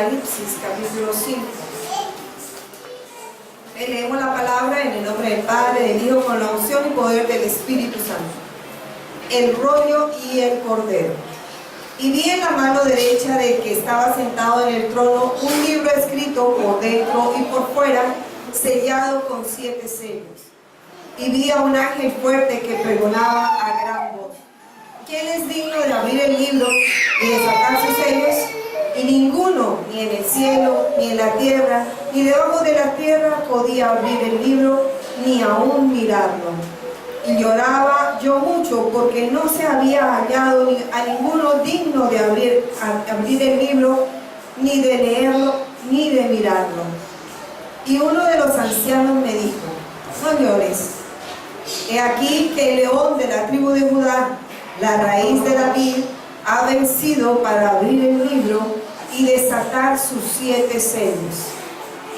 Apocalipsis, capítulo 5. Leemos la palabra en el nombre del Padre, del Hijo, con la unción y poder del Espíritu Santo. El rollo y el cordero. Y vi en la mano derecha del que estaba sentado en el trono un libro escrito por dentro y por fuera, sellado con 7 sellos. Y vi a un ángel fuerte que pregonaba a gran voz: ¿quién es digno de abrir el libro y de sacar sus sellos? Y ninguno, ni en el cielo, ni en la tierra, ni debajo de la tierra, podía abrir el libro, ni aún mirarlo. Y lloraba yo mucho, porque no se había hallado a ninguno digno de abrir el libro, ni de leerlo, ni de mirarlo. Y uno de los ancianos me dijo: no llores. He aquí que el león de la tribu de Judá, la raíz de David, ha vencido para abrir el libro y desatar sus 7 sellos.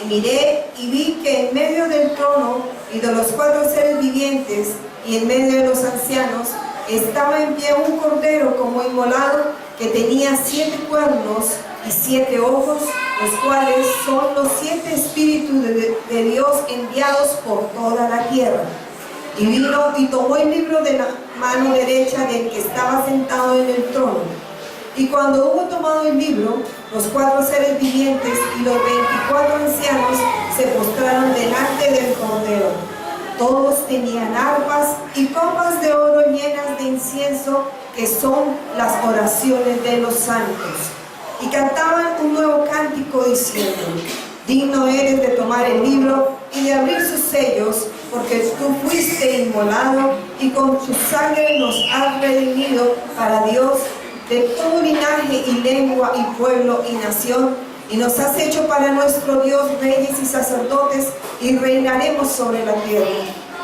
Y miré y vi que en medio del trono y de los 4 seres vivientes y en medio de los ancianos estaba en pie un cordero como inmolado, que tenía 7 cuernos y 7 ojos, los cuales son los 7 espíritus de Dios enviados por toda la tierra. Y vino y tomó el libro de la mano derecha del que estaba sentado en el trono. Y cuando hubo tomado el libro, los 4 seres vivientes y los 24 ancianos se postraron delante del cordero. Todos tenían arpas y copas de oro llenas de incienso, que son las oraciones de los santos. Y cantaban un nuevo cántico diciendo: digno eres de tomar el libro y de abrir sus sellos, porque tú fuiste inmolado y con tu sangre nos has redimido para Dios de todo linaje y lengua y pueblo y nación, y nos has hecho para nuestro Dios reyes y sacerdotes, y reinaremos sobre la tierra.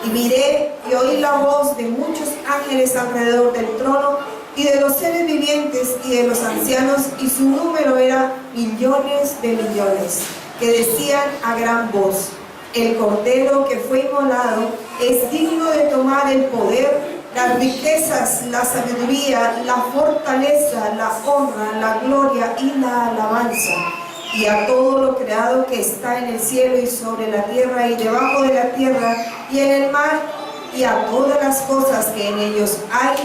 Y miré y oí la voz de muchos ángeles alrededor del trono y de los seres vivientes y de los ancianos, y su número era millones de millones, que decían a gran voz: el cordero que fue inmolado es digno de tomar el poder, las riquezas, la sabiduría, la fortaleza, la honra, la gloria y la alabanza. Y a todo lo creado que está en el cielo y sobre la tierra y debajo de la tierra y en el mar, y a todas las cosas que en ellos hay,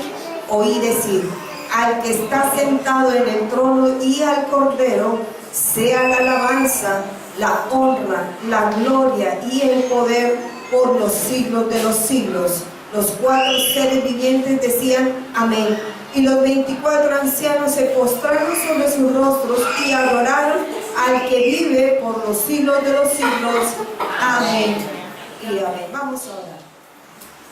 oí decir: al que está sentado en el trono y al cordero sea la alabanza, la honra, la gloria y el poder por los siglos de los siglos. Los 4 seres vivientes decían: amén. Y los 24 ancianos se postraron sobre sus rostros y adoraron al que vive por los siglos de los siglos. Amén y amén. Vamos a orar.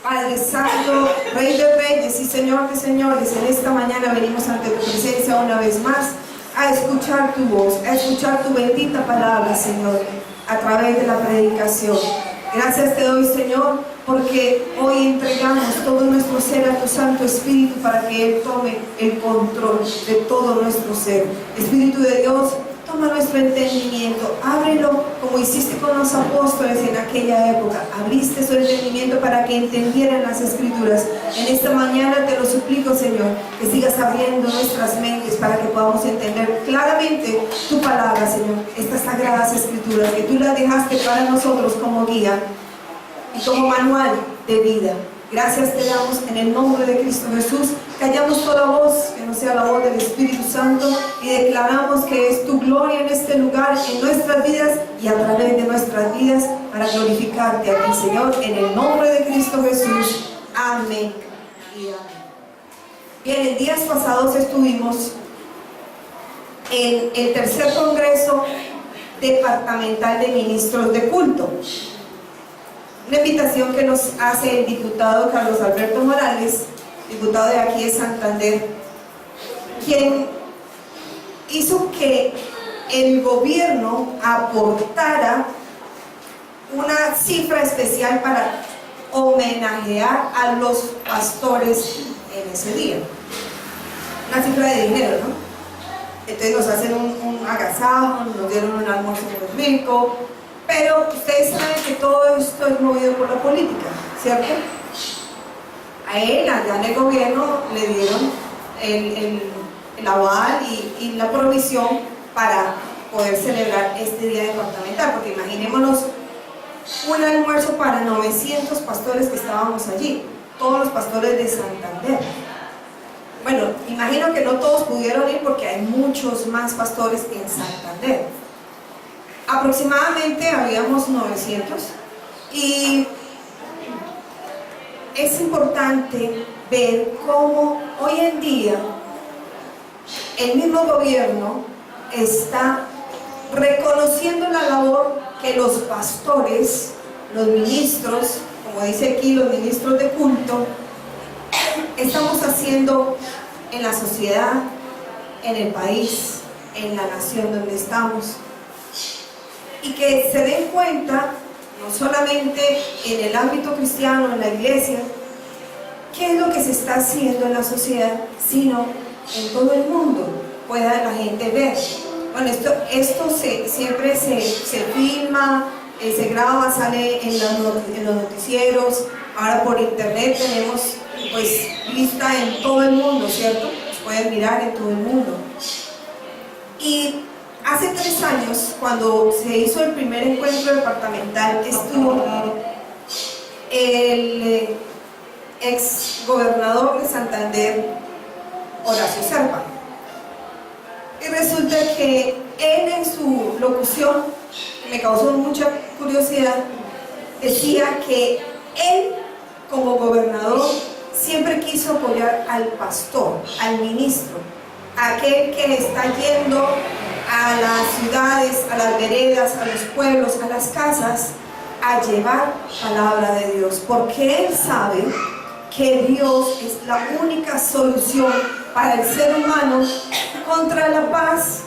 Padre Santo, Rey de Reyes y Señor de Señores, en esta mañana venimos ante tu presencia una vez más a escuchar tu voz, a escuchar tu bendita palabra, Señor, a través de la predicación. Gracias te doy, Señor, porque hoy entregamos todo nuestro ser a tu Santo Espíritu para que Él tome el control de todo nuestro ser. Espíritu de Dios, toma nuestro entendimiento, ábrelo como hiciste con los apóstoles en aquella época. Abriste su entendimiento para que entendieran las Escrituras. En esta mañana te lo suplico, Señor, que sigas abriendo nuestras mentes para que podamos entender claramente tu palabra, Señor. Estas sagradas Escrituras que tú las dejaste para nosotros como guía y como manual de vida. Gracias te damos en el nombre de Cristo Jesús. Callamos toda voz que no sea la voz del Espíritu Santo y declaramos que es tu gloria en este lugar, en nuestras vidas y a través de nuestras vidas, para glorificarte a ti, Señor, en el nombre de Cristo Jesús. Amén y amén. Bien, en días pasados estuvimos en el tercer Congreso Departamental de Ministros de Culto. Una invitación que nos hace el diputado Carlos Alberto Morales, diputado de aquí de Santander, quien hizo que el gobierno aportara una cifra especial para homenajear a los pastores en ese día. Una cifra de dinero, ¿no? Entonces nos hacen un agasajo, nos dieron un almuerzo muy rico. Pero ustedes saben que todo esto es movido por la política, ¿cierto? A él, allá en el gobierno, le dieron el aval y la provisión para poder celebrar este día departamental, porque imaginémonos un almuerzo para 900 pastores que estábamos allí, todos los pastores de Santander. Bueno, imagino que no todos pudieron ir porque hay muchos más pastores en Santander. Aproximadamente habíamos 900 y es importante ver cómo hoy en día el mismo gobierno está reconociendo la labor que los pastores, los ministros, como dice aquí, los ministros de culto, estamos haciendo en la sociedad, en el país, en la nación donde estamos. Y que se den cuenta, no solamente en el ámbito cristiano, en la iglesia, qué es lo que se está haciendo en la sociedad, sino en todo el mundo, pueda la gente ver. Bueno, esto siempre se filma, se graba, sale en los noticieros, ahora por internet tenemos pues vista en todo el mundo, ¿cierto? Nos pueden mirar en todo el mundo. Y hace 3 años, cuando se hizo el primer encuentro departamental, estuvo el ex gobernador de Santander, Horacio Serpa. Y resulta que él en su locución, me causó mucha curiosidad, decía que él como gobernador siempre quiso apoyar al pastor, al ministro, aquel que está yendo a las ciudades, a las veredas, a los pueblos, a las casas, a llevar palabra de Dios, porque él sabe que Dios es la única solución para el ser humano contra la paz,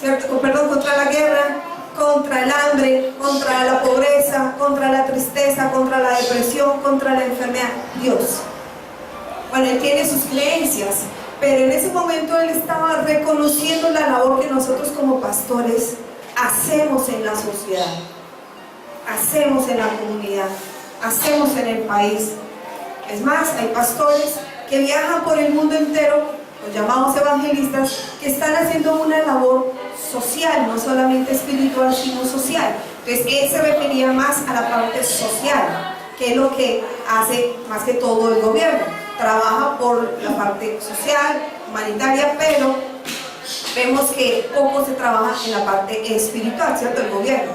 ¿cierto? Perdón, contra la guerra, contra el hambre, contra la pobreza, contra la tristeza, contra la depresión, contra la enfermedad. Dios. Bueno, él tiene sus creencias, pero en ese momento él estaba reconociendo la labor que nosotros como pastores hacemos en la sociedad, hacemos en la comunidad, hacemos en el país. Es más, hay pastores que viajan por el mundo entero, los llamados evangelistas, que están haciendo una labor social, no solamente espiritual, sino social. Entonces, él se refería más a la parte social, que es lo que hace más que todo el gobierno. Trabaja por la parte social, humanitaria, pero vemos que poco se trabaja en la parte espiritual, ¿cierto? El gobierno.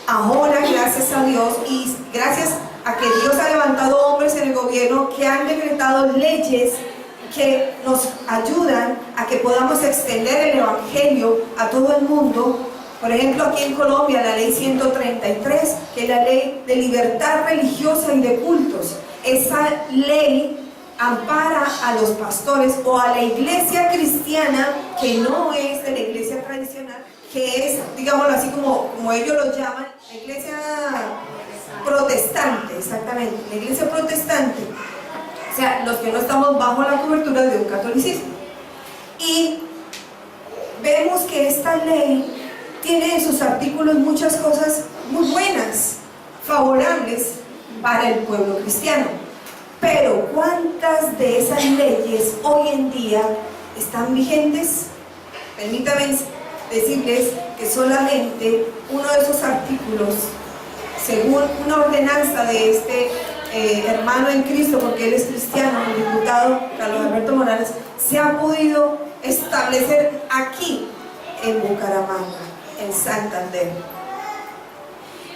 Ahora, gracias a Dios y gracias a que Dios ha levantado hombres en el gobierno que han decretado leyes que nos ayudan a que podamos extender el evangelio a todo el mundo. Por ejemplo, aquí en Colombia, la ley 133, que es la ley de libertad religiosa y de cultos. Esa ley ampara a los pastores o a la iglesia cristiana, que no es de la iglesia tradicional, que es, digámoslo así como ellos lo llaman, la iglesia protestante, exactamente, la iglesia protestante, o sea, los que no estamos bajo la cobertura de un catolicismo. Y vemos que esta ley tiene en sus artículos muchas cosas muy buenas, favorables para el pueblo cristiano. Pero ¿cuántas de esas leyes hoy en día están vigentes? Permítanme decirles que solamente uno de esos artículos, según una ordenanza de este hermano en Cristo, porque él es cristiano, el diputado Carlos Alberto Morales, se ha podido establecer aquí en Bucaramanga, en Santander.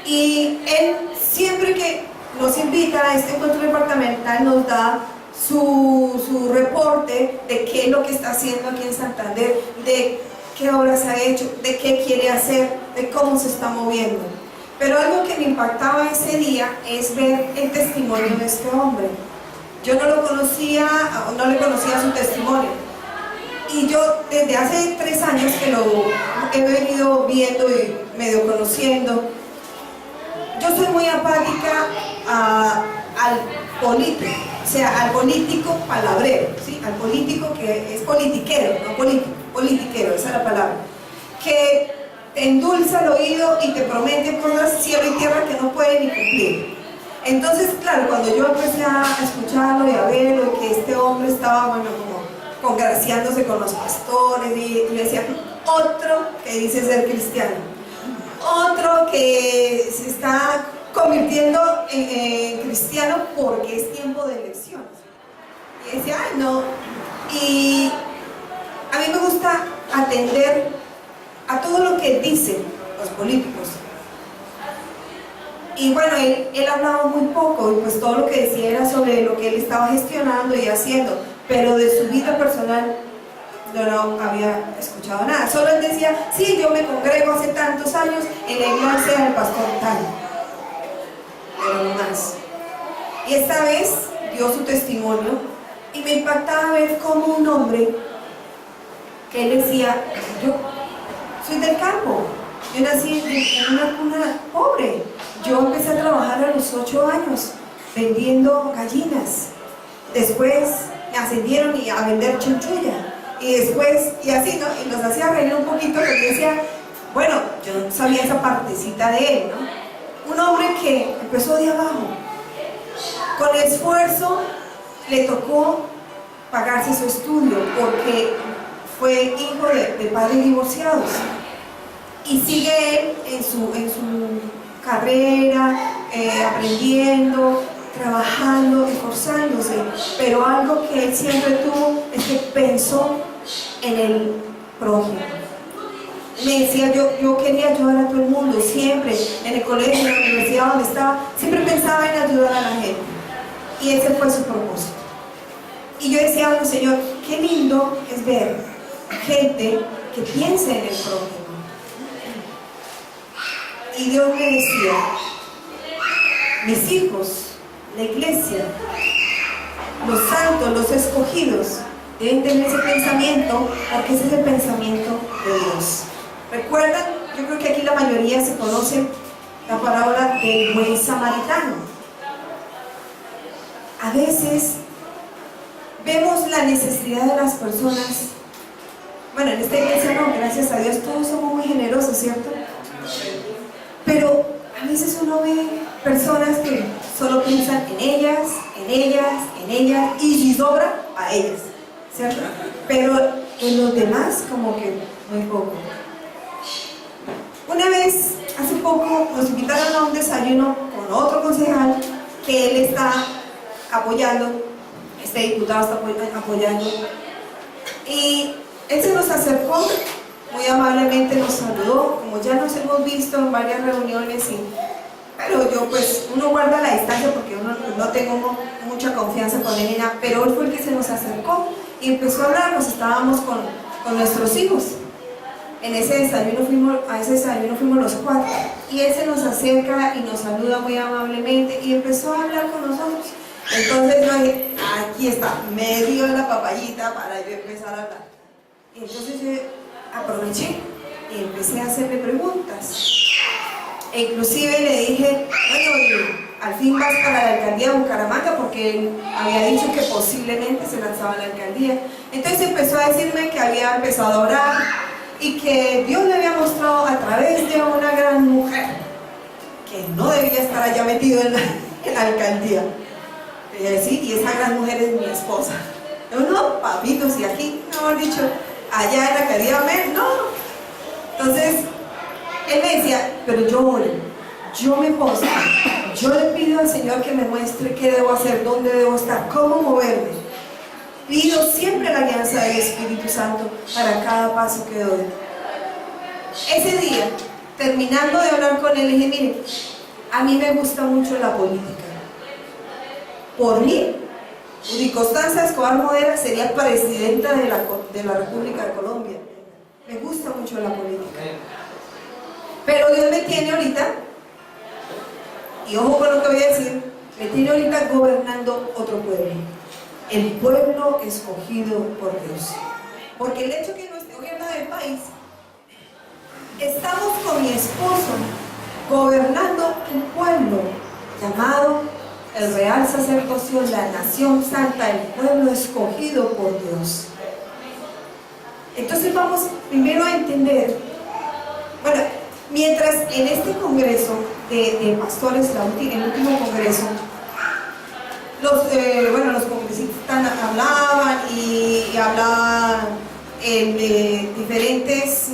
Y él siempre que nos invita a este encuentro departamental nos da su reporte de qué es lo que está haciendo aquí en Santander, de qué obras ha hecho, de qué quiere hacer, de cómo se está moviendo. Pero algo que me impactaba ese día es ver el testimonio de este hombre. Yo no lo conocía, no le conocía su testimonio. Y yo desde hace 3 años que lo he venido viendo y medio conociendo, yo soy muy apática al político, o sea, al político palabrero, ¿sí? Al político que es politiquero, no político, politiquero, esa es la palabra, que te endulza el oído y te promete cosas cielo y tierra que no puede ni cumplir. Entonces, claro, cuando yo empecé a escucharlo y a verlo, que este hombre estaba, bueno, como congraciándose con los pastores, y le decía, otro que dice ser cristiano, otro que se está convirtiendo en cristiano porque es tiempo de elecciones. Y decía, ay no, y a mí me gusta atender a todo lo que dicen los políticos. Y bueno, él hablaba muy poco, y pues todo lo que decía era sobre lo que él estaba gestionando y haciendo, pero de su vida personal yo no había escuchado nada. Solo él decía, sí, yo me congrego hace tantos años en la iglesia del pastor tal, pero no más. Y esta vez dio su testimonio y me impactaba ver cómo un hombre que él decía, yo soy del campo, yo nací en una cuna pobre, yo empecé a trabajar a los 8 años vendiendo gallinas, después me ascendieron y a vender chunchulla, y después, y así, ¿no? Y nos hacía reír un poquito porque decía, bueno, yo no sabía esa partecita de él, ¿no? Un hombre que empezó de abajo, con esfuerzo le tocó pagarse su estudio porque fue hijo de padres divorciados, y sigue él en su carrera, aprendiendo, trabajando, esforzándose, pero algo que él siempre tuvo es que pensó en el prójimo. Me decía, yo quería ayudar a todo el mundo, siempre, en el colegio, en la universidad donde estaba, siempre pensaba en ayudar a la gente, y ese fue su propósito. Y yo decía, bueno, Señor, qué lindo es ver gente que piense en el prójimo. Y Dios me decía, mis hijos, la iglesia, los santos, los escogidos, deben tener ese pensamiento, porque ese es el pensamiento de Dios. ¿Recuerdan? Yo creo que aquí la mayoría se conoce la parábola del buen samaritano. A veces vemos la necesidad de las personas. Bueno, en esta iglesia no, gracias a Dios, todos somos muy generosos, ¿cierto? Pero a veces uno ve personas que solo piensan en ellas, en ellas, en ellas, y si sobra, a ellas, ¿cierto? Pero en los demás como que muy poco. Una vez, hace poco, nos invitaron a un desayuno con otro concejal que él está apoyando, este diputado está apoyando, y él se nos acercó, muy amablemente nos saludó, como ya nos hemos visto en varias reuniones, pero yo pues, uno guarda la distancia porque uno no tengo mucha confianza con él ni nada, pero él fue el que se nos acercó y empezó a hablarnos. Estábamos con nuestros hijos. A ese desayuno fuimos los 4, y él se nos acerca y nos saluda muy amablemente y empezó a hablar con nosotros. Entonces yo dije, aquí está, me dio la papayita para yo empezar a hablar. Y entonces yo aproveché y empecé a hacerle preguntas. E inclusive le dije, bueno, al fin vas para la alcaldía de Bucaramanga, porque él había dicho que posiblemente se lanzaba a la alcaldía. Entonces empezó a decirme que había empezado a orar y que Dios le había mostrado a través de una gran mujer que no debía estar allá metido en la alcaldía. Y yo decía, sí, y esa gran mujer es mi esposa. Yo, no, papitos, y aquí, mejor dicho, allá en la alcaldía, no. Entonces, él me decía, pero yo oro, yo me postro, yo le pido al Señor que me muestre qué debo hacer, dónde debo estar, cómo moverme. Pido siempre la alianza del Espíritu Santo para cada paso que doy. Ese día, terminando de hablar con él, le dije, mire, a mí me gusta mucho la política. Por mí, Uri Constanza Escobar Modera sería presidenta de la República de Colombia. Me gusta mucho la política. Pero Dios me tiene ahorita, y ojo con lo que voy a decir, me tiene ahorita gobernando otro pueblo. El pueblo escogido por Dios. Porque el hecho que no esté gobierno del país, estamos con mi esposo gobernando un pueblo llamado el Real Sacerdocio, la Nación Santa, el pueblo escogido por Dios. Entonces vamos primero a entender, bueno, mientras en este congreso de pastores, el último congreso, los congresistas hablaban y hablaban de diferentes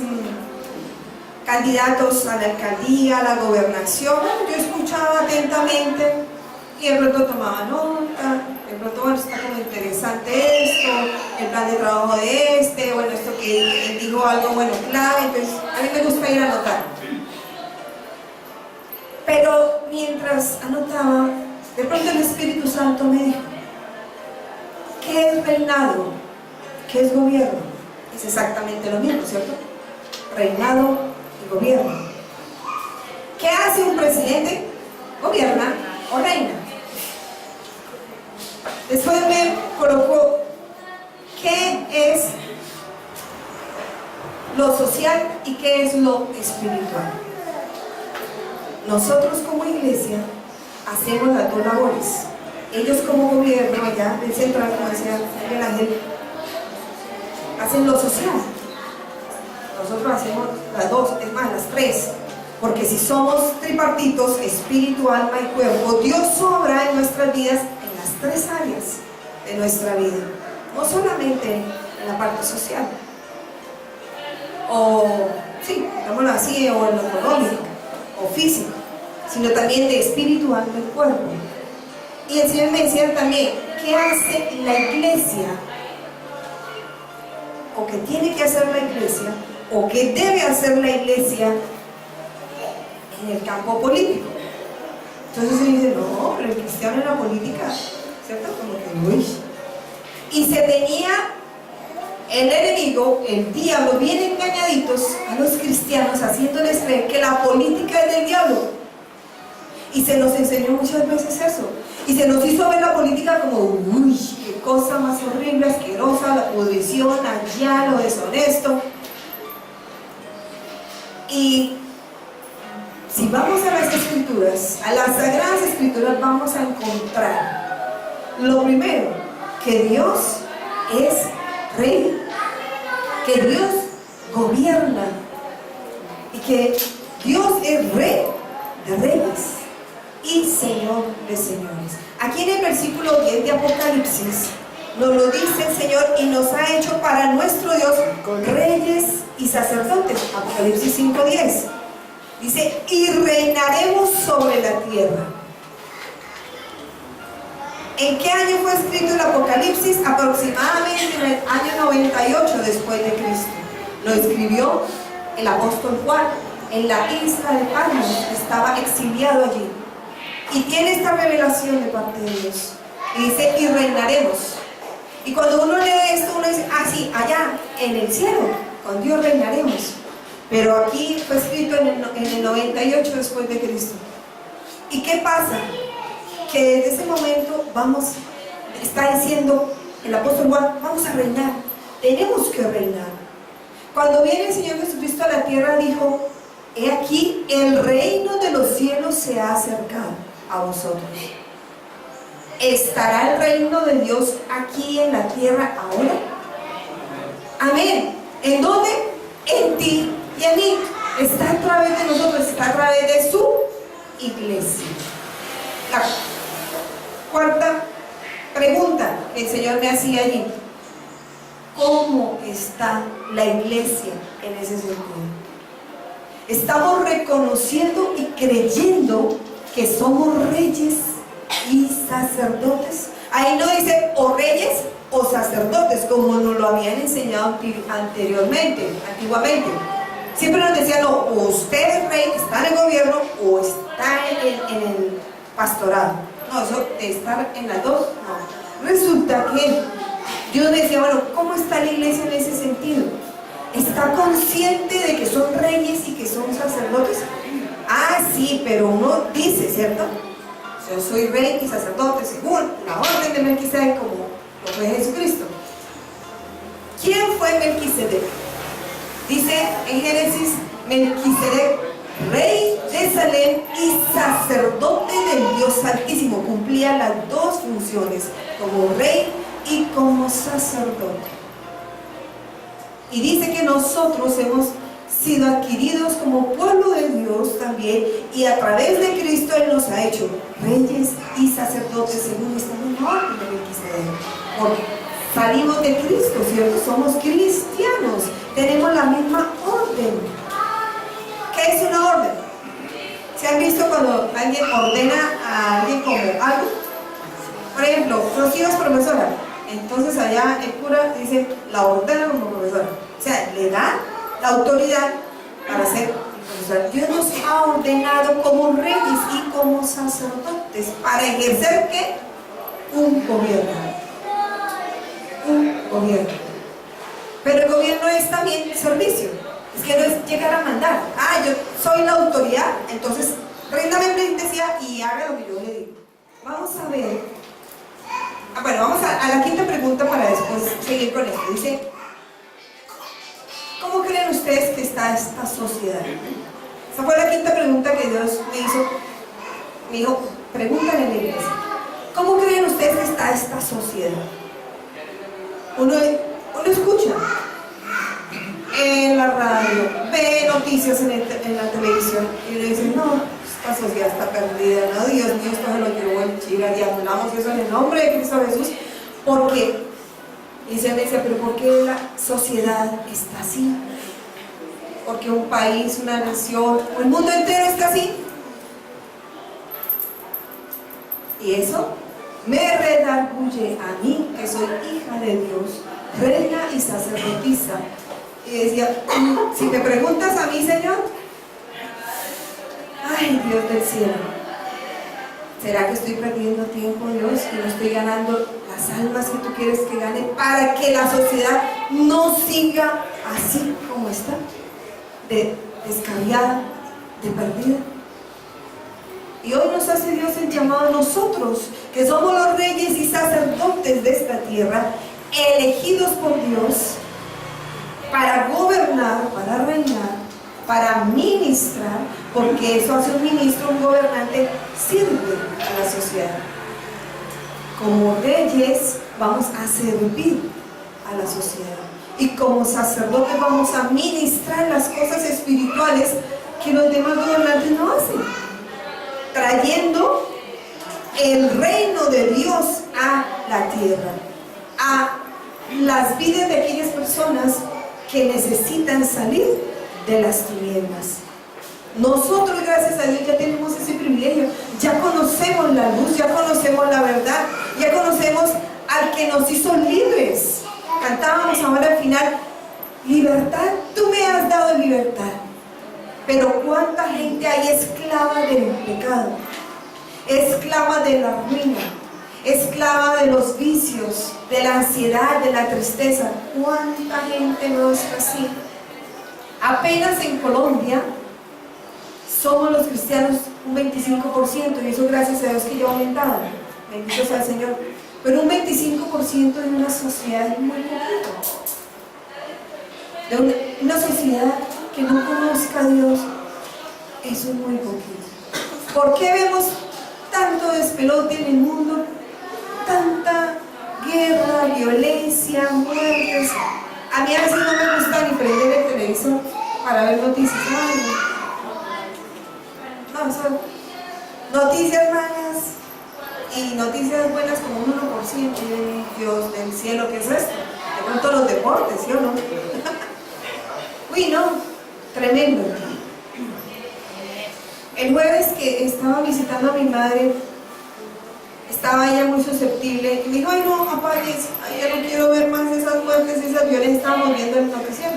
candidatos a la alcaldía, a la gobernación. Yo escuchaba atentamente y de pronto tomaba nota, de pronto, bueno, está como interesante esto, el plan de trabajo de bueno, esto que él dijo algo, bueno, clave, entonces a mí me gusta ir a anotar. Pero mientras anotaba, de pronto el Espíritu Santo me dijo, ¿qué es reinado? ¿Qué es gobierno? Es exactamente lo mismo, ¿cierto? Reinado y gobierno. ¿Qué hace un presidente? Gobierna o reina. Después me colocó, ¿qué es lo social y qué es lo espiritual? Nosotros como iglesia hacemos las dos labores. Ellos como gobierno allá del central, como decía Miguel Ángel, hacen lo social. Nosotros hacemos las dos, es más, las tres. Porque si somos tripartitos, espíritu, alma y cuerpo, Dios obra en nuestras vidas en las tres áreas de nuestra vida. No solamente en la parte social, o, sí, digámoslo así, o en lo económico, o físico, sino también de espíritu, alma y cuerpo. Y el Señor me decía también, ¿qué hace la iglesia? O qué tiene que hacer la iglesia, o qué debe hacer la iglesia en el campo político. Entonces se dice, no, pero el cristiano en la política, ¿cierto? Como que, uy. Y se tenía el enemigo, el diablo, bien engañaditos a los cristianos, haciéndoles creer que la política es del diablo. Y se nos enseñó muchas veces eso. Y se nos hizo ver la política como, uy, qué cosa más horrible, asquerosa, la pudrición, allá, lo deshonesto. Y si vamos a las escrituras, a las sagradas escrituras, vamos a encontrar lo primero, que Dios es rey, que Dios gobierna y que Dios es rey de reyes y Señor de señores. Aquí en el versículo 10 de Apocalipsis nos lo dice el Señor y nos ha hecho para nuestro Dios reyes y sacerdotes. Apocalipsis 5:10 dice, y reinaremos sobre la tierra. ¿En qué año fue escrito el Apocalipsis? Aproximadamente en el año 98 después de Cristo. Lo escribió el apóstol Juan en la isla de Patmos, estaba exiliado allí. Y tiene esta revelación de parte de Dios. Y dice, y reinaremos. Y cuando uno lee esto, uno dice, ah, sí, allá, en el cielo, con Dios reinaremos. Pero aquí fue escrito en el 98 después de Cristo. ¿Y qué pasa? Que desde ese momento está diciendo el apóstol Juan, vamos a reinar, tenemos que reinar. Cuando viene el Señor Jesucristo a la tierra, dijo, he aquí, el reino de los cielos se ha acercado a vosotros. ¿Estará el reino de Dios aquí en la tierra ahora? Amén. ¿En dónde? En ti y en mí. Está a través de nosotros, está a través de su iglesia. La cuarta pregunta que el Señor me hacía allí, ¿cómo está la iglesia en ese sentido? Estamos reconociendo y creyendo que somos reyes y sacerdotes. Ahí no dice o reyes o sacerdotes, como nos lo habían enseñado anteriormente, antiguamente. Siempre nos decían, no, o usted es rey, está en el gobierno, o está en el pastorado. No, eso de estar en las dos, no. Resulta que Dios decía, bueno, ¿cómo está la iglesia en ese sentido? ¿Está consciente de que son reyes y que son sacerdotes? Ah, sí, pero uno dice, ¿cierto? Yo soy rey y sacerdote según la orden de Melquisedec, como lo fue Jesucristo. ¿Quién fue Melquisedec? Dice en Génesis, Melquisedec, rey de Salem y sacerdote del Dios Altísimo, cumplía las dos funciones, como rey y como sacerdote. Y dice que nosotros hemos sido adquiridos como pueblo de Dios también, y a través de Cristo Él nos ha hecho reyes y sacerdotes según esta misma orden de Melquisedec. Porque salimos de Cristo, ¿cierto? Somos cristianos, tenemos la misma orden. ¿Se han visto cuando alguien ordena a alguien como algo? Por ejemplo, Rocío es profesora, entonces allá el cura dice, la ordena como profesora. O sea, le da la autoridad para ser profesora. Dios nos ha ordenado como reyes y como sacerdotes para ejercer ¿qué? Un gobierno. Un gobierno. Pero el gobierno es también servicio. Es que no es llegar a mandar. Ah, yo soy la autoridad, entonces ríndame pleitesía y haga lo que yo le digo. Vamos a ver. Bueno, vamos a la quinta pregunta para después seguir con esto. Dice, ¿cómo creen ustedes que está esta sociedad? Esa fue la quinta pregunta que Dios me hizo. Me dijo, pregúntale en la iglesia. ¿Cómo creen ustedes que está esta sociedad? Uno escucha en la radio, ve noticias en la televisión y le dice, no, esta sociedad está perdida, no, Dios mío, esto se lo llevó en Chile, y hablamos eso en el nombre de Cristo Jesús, porque, y se me dice, pero ¿por qué la sociedad está así? Porque un país, una nación, o el mundo entero está así. Y eso me redarguye a mí, que soy hija de Dios, reina y sacerdotisa. Y decía, si me preguntas a mí, Señor, ay, Dios del cielo, ¿será que estoy perdiendo tiempo, Dios, y no estoy ganando las almas que tú quieres que gane para que la sociedad no siga así como está, de descarriada, de perdida? Y hoy nos hace Dios el llamado a nosotros, que somos los reyes y sacerdotes de esta tierra, elegidos por Dios para gobernar, para reinar, para ministrar, porque eso hace un ministro, un gobernante, sirve a la sociedad. Como reyes vamos a servir a la sociedad y como sacerdotes vamos a ministrar las cosas espirituales que los demás gobernantes no hacen, trayendo el reino de Dios a la tierra, a las vidas de aquellas personas que necesitan salir de las tinieblas. Nosotros, gracias a Dios, ya tenemos ese privilegio, ya conocemos la luz, ya conocemos la verdad, ya conocemos al que nos hizo libres. Cantábamos ahora al final, libertad, tú me has dado libertad. Pero cuánta gente hay esclava del pecado, esclava de la ruina, esclava de los vicios, de la ansiedad, de la tristeza. Cuánta gente no está así. Apenas en Colombia somos los cristianos un 25%, y eso gracias a Dios que ya ha aumentado, bendito sea el Señor, pero un 25% de una sociedad es muy poquito, de una sociedad que no conozca a Dios, eso es muy poquito. ¿Por qué vemos tanto despelote en el mundo? Tanta guerra, violencia, muertes. A mí a veces no me gusta ni prender el televisor para ver noticias. No, son noticias malas y noticias buenas como un 1%. Y Dios del cielo, ¿qué es esto? De pronto los deportes, ¿sí o no? Uy, no, tremendo. El jueves que estaba visitando a mi madre, estaba ella muy susceptible y me dijo, ay no, apagues, ay, ya no quiero ver más esas muertes, esas violencias. Estábamos viendo el noticiero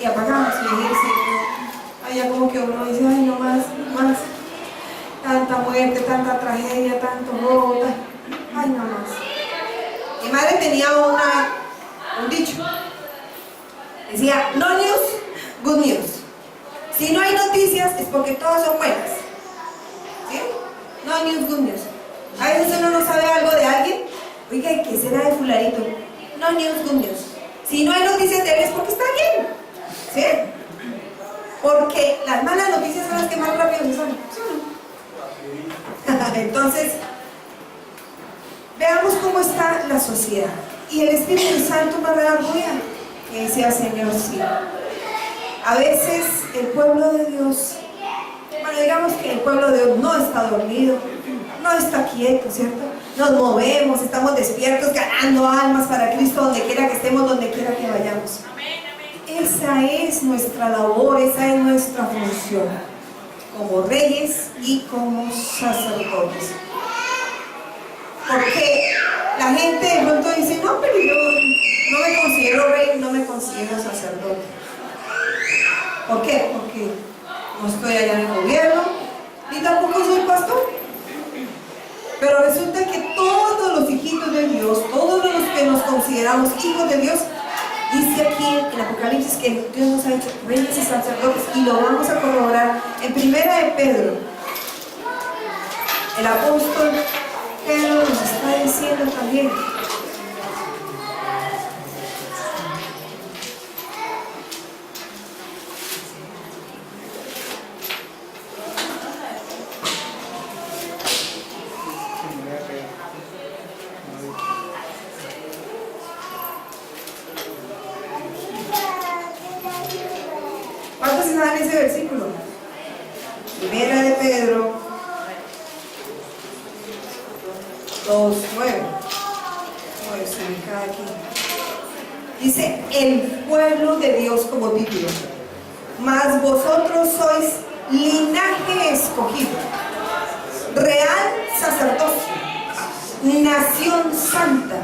y apagamos. Y dije, sí, no. Ay, ya como que uno dice, ay no más, tanta muerte, tanta tragedia, tanto robo, ay no más. Mi madre tenía un dicho, decía, no news, good news. Si no hay noticias es porque todas son buenas, ¿sí? No news, good news. A veces uno no sabe algo de alguien, oiga, ¿qué será de fulanito? No news, good news. Si no hay noticias de él es porque está bien, ¿sí? Porque las malas noticias son las que más rápido se salen, ¿sí o no? Entonces, veamos cómo está la sociedad. Y el Espíritu Santo me redarguía, que decía, Señor, sí. A veces el pueblo de Dios, bueno, digamos que el pueblo de Dios no está dormido, no está quieto, ¿cierto? Nos movemos, estamos despiertos, ganando almas para Cristo donde quiera que estemos, donde quiera que vayamos. Esa es nuestra labor, esa es nuestra función. como reyes y como sacerdotes. Porque la gente de pronto dice, no, pero yo no me considero rey, no me considero sacerdote. ¿Por qué? Porque no estoy allá en el gobierno, ni tampoco soy pastor. Pero resulta que todos los hijitos de Dios, todos los que nos consideramos hijos de Dios, dice aquí en Apocalipsis que Dios nos ha hecho reyes y sacerdotes, y lo vamos a corroborar en Primera de Pedro. El apóstol Pedro nos está diciendo también. ¿Cuántos saben ese versículo? Primera de Pedro 2:9. Se ubica aquí. Dice, el pueblo de Dios como título. Mas vosotros sois linaje escogido, real sacerdocio, nación santa,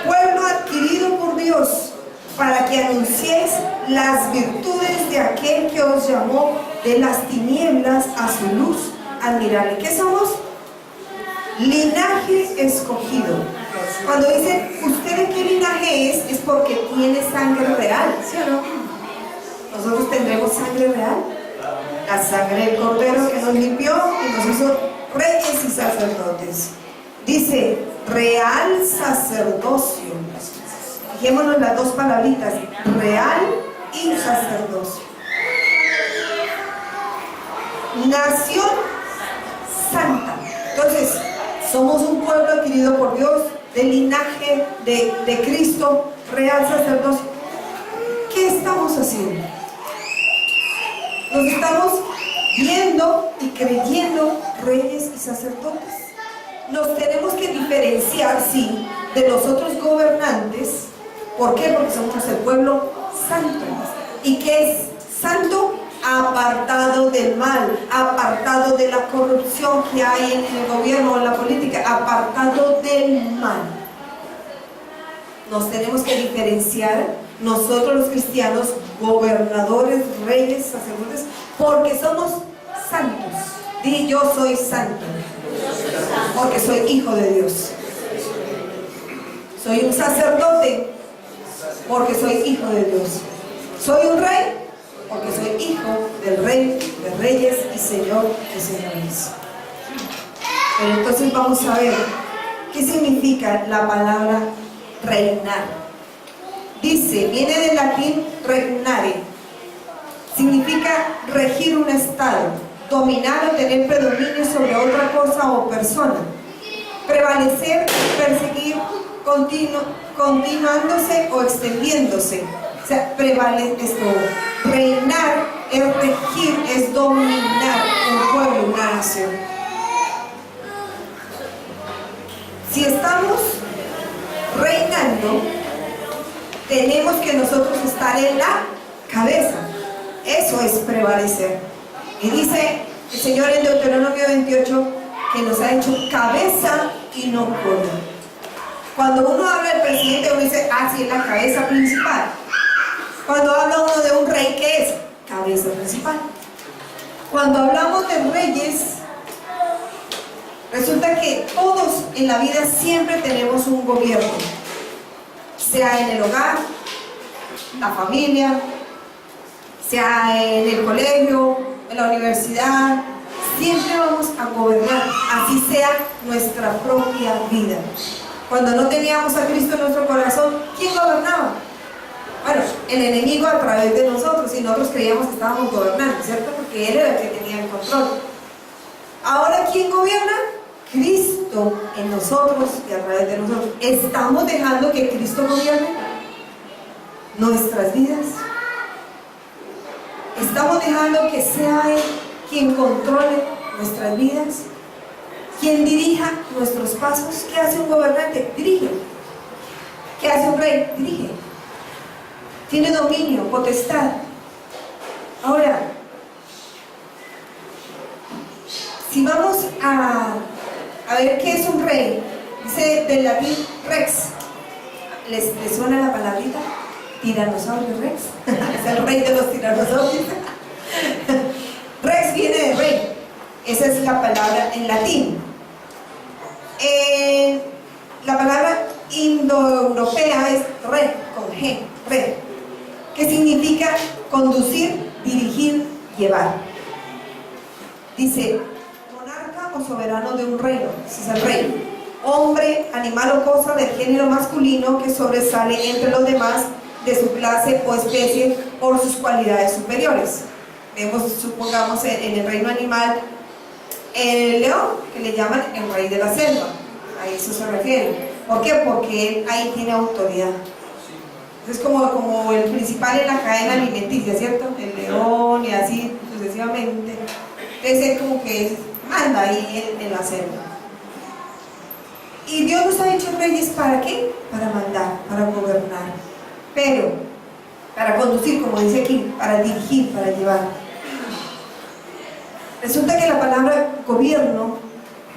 pueblo adquirido por Dios, para que anunciéis las virtudes de aquel que os llamó de las tinieblas a su luz admirable. ¿Qué somos? Linaje escogido. Cuando dicen, ¿usted de qué linaje es? Es porque tiene sangre real, ¿sí o no? Nosotros tendremos sangre real. La sangre del Cordero que nos limpió y nos hizo reyes y sacerdotes. Dice, real sacerdocio. Fijémonos las dos palabritas, real y sacerdocio. Nación santa. Entonces, somos un pueblo adquirido por Dios, del linaje de Cristo, real sacerdocio. ¿Qué estamos haciendo? Nos estamos viendo y creyendo reyes y sacerdotes. Nos tenemos que diferenciar, sí, de los otros gobernantes. ¿Por qué? Porque somos el pueblo santo. ¿Y qué es santo? Apartado del mal, apartado de la corrupción que hay en el gobierno o en la política, apartado del mal. Nos tenemos que diferenciar nosotros los cristianos, gobernadores, reyes, sacerdotes, porque somos santos. Di, yo soy santo, porque soy hijo de Dios. Soy un sacerdote, porque soy hijo de Dios. Soy un rey, porque soy hijo del Rey de Reyes y Señor de Señores. Pero entonces vamos a ver qué significa la palabra reinar. Dice, viene del latín regnare, significa regir un estado, dominar o tener predominio sobre otra cosa o persona, prevalecer, perseguir, continuándose o extendiéndose. O sea, reinar es regir, es dominar un pueblo, una nación. Si estamos reinando, tenemos que nosotros estar en la cabeza. Eso es prevalecer. Y dice el Señor en Deuteronomio 28 que nos ha hecho cabeza y no cola. Cuando uno habla del presidente, uno dice, ah, sí, es la cabeza principal. Cuando habla uno de un rey, ¿qué es? Cabeza principal. Cuando hablamos de reyes, resulta que todos en la vida siempre tenemos un gobierno, sea en el hogar, la familia, sea en el colegio, en la universidad. Siempre vamos a gobernar, así sea nuestra propia vida. Cuando no teníamos a Cristo en nuestro corazón, ¿quién gobernaba? Bueno, el enemigo a través de nosotros, y nosotros creíamos que estábamos gobernando, ¿cierto? Porque Él era el que tenía el control. Ahora, ¿quién gobierna? Cristo en nosotros y a través de nosotros. ¿Estamos dejando que Cristo gobierne nuestras vidas? ¿Estamos dejando que sea Él quien controle nuestras vidas? ¿Quien dirija nuestros pasos? ¿Qué hace un gobernante? Dirige. ¿Qué hace un rey? Dirige. Tiene dominio, potestad. Ahora, Si vamos a ver qué es un rey, dice del latín rex. ¿Les suena la palabrita? Tiranosaurio rex. Es el rey de los tiranosaurios. Rex viene de rey. Esa es la palabra en latín. La palabra indoeuropea es re, con G, re, que significa conducir, dirigir, llevar. Dice, monarca o soberano de un reino, ese es el rey. Hombre, animal o cosa del género masculino que sobresale entre los demás de su clase o especie por sus cualidades superiores. Vemos, supongamos, en el reino animal, el león, que le llaman el rey de la selva. A eso se refiere. ¿Por qué? Porque él ahí tiene autoridad. Es como el principal en la cadena alimenticia, ¿cierto? El león y así sucesivamente. Entonces él como que manda ahí en la selva. Y Dios nos ha hecho reyes ¿para qué? Para mandar, para gobernar. Pero, para conducir, como dice aquí, para dirigir, para llevar. Resulta que la palabra gobierno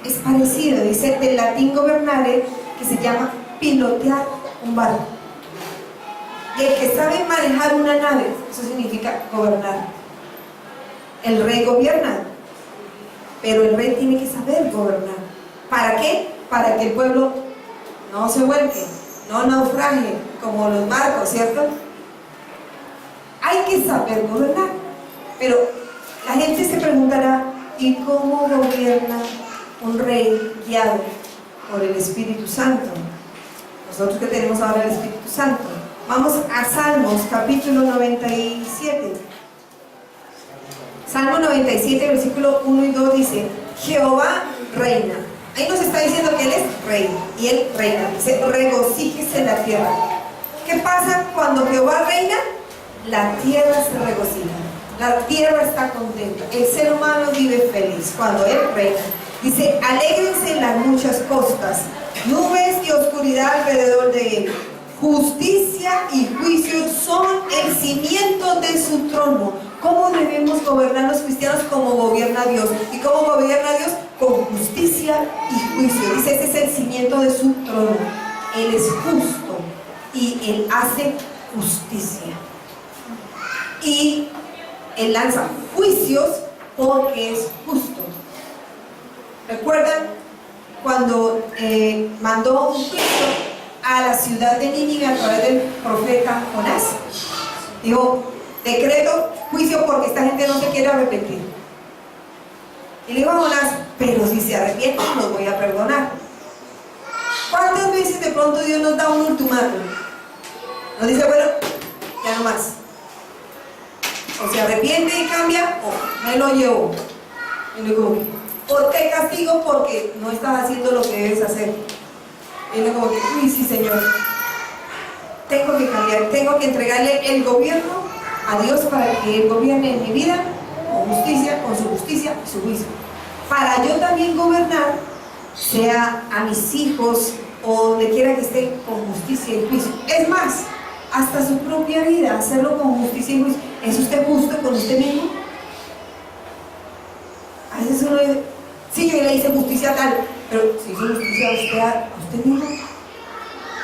es parecida, dice del latín gobernare, que se llama pilotear un barco. Y el que sabe manejar una nave, eso significa gobernar. El rey gobierna, pero el rey tiene que saber gobernar. ¿Para qué? Para que el pueblo no se vuelque, no naufrague como los barcos, ¿cierto? Hay que saber gobernar, pero la gente se preguntará, ¿y cómo gobierna un rey guiado por el Espíritu Santo? Nosotros que tenemos ahora el Espíritu Santo. Vamos a Salmos, capítulo 97. Salmo 97, versículo 1 y 2 dice, Jehová reina. Ahí nos está diciendo que Él es rey, y Él reina. Dice, regocíjese en la tierra. ¿Qué pasa cuando Jehová reina? La tierra se regocija. La tierra está contenta. El ser humano vive feliz cuando Él reina. Dice, alégrense en las muchas costas, nubes y oscuridad alrededor de Él. Justicia y juicio son el cimiento de su trono. ¿Cómo debemos gobernar los cristianos? Como gobierna Dios. ¿Y cómo gobierna Dios? Con justicia y juicio. Dice, ese es el cimiento de su trono. Él es justo y Él hace justicia. Y Él lanza juicios porque es justo. ¿Recuerdan cuando mandó un juicio a la ciudad de Nínive a través del profeta Jonás? Dijo, decreto juicio porque esta gente no se quiere arrepentir. Y le dijo a Jonás, pero si se arrepienten los voy a perdonar. ¿Cuántas veces de pronto Dios nos da un ultimátum? Nos dice, bueno, ya no más. O se arrepiente y cambia, o me lo llevo. Y luego, o te castigo porque no estás haciendo lo que debes hacer. Y luego, uy, sí, Señor, tengo que cambiar, tengo que entregarle el gobierno a Dios para que Él gobierne en mi vida con justicia, con su justicia y su juicio. Para yo también gobernar, sea a mis hijos o donde quiera que esté, con justicia y juicio. Es más, hasta su propia vida, hacerlo con justicia y juicio. ¿Es usted justo con usted mismo? A veces uno dice, sí, yo le hice justicia tal, pero si hizo justicia a usted mismo.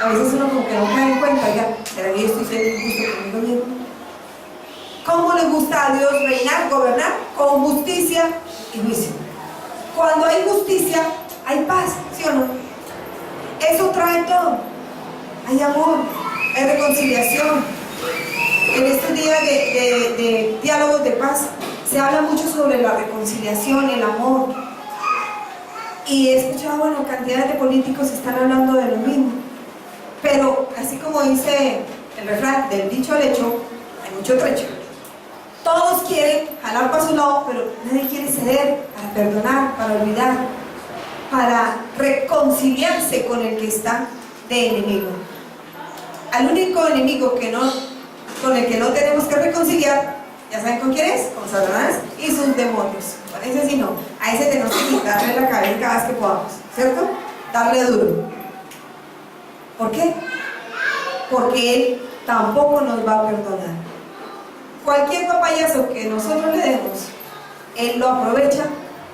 A veces uno como que no cae en cuenta, ya, ¿será que yo estoy siendo injusto conmigo mismo? ¿Cómo le gusta a Dios reinar, gobernar? Con justicia y juicio. Cuando hay justicia, hay paz, ¿sí o no? Eso trae todo. Hay amor, hay reconciliación. En estos días de diálogos de paz se habla mucho sobre la reconciliación, el amor. Y he escuchado, bueno, cantidades de políticos están hablando de lo mismo. Pero así como dice el refrán, del dicho al hecho, hay mucho trecho. Todos quieren jalar para su lado, pero nadie quiere ceder para perdonar, para olvidar, para reconciliarse con el que está de enemigo. Al único enemigo con el que no tenemos que reconciliar, ¿ya saben con quién es? Con Satanás y sus demonios. Con ese sí no. A ese tenemos que quitarle la cabeza cada vez que podamos, ¿cierto? Darle duro. ¿Por qué? Porque Él tampoco nos va a perdonar. Cualquier papayazo que nosotros le demos, Él lo aprovecha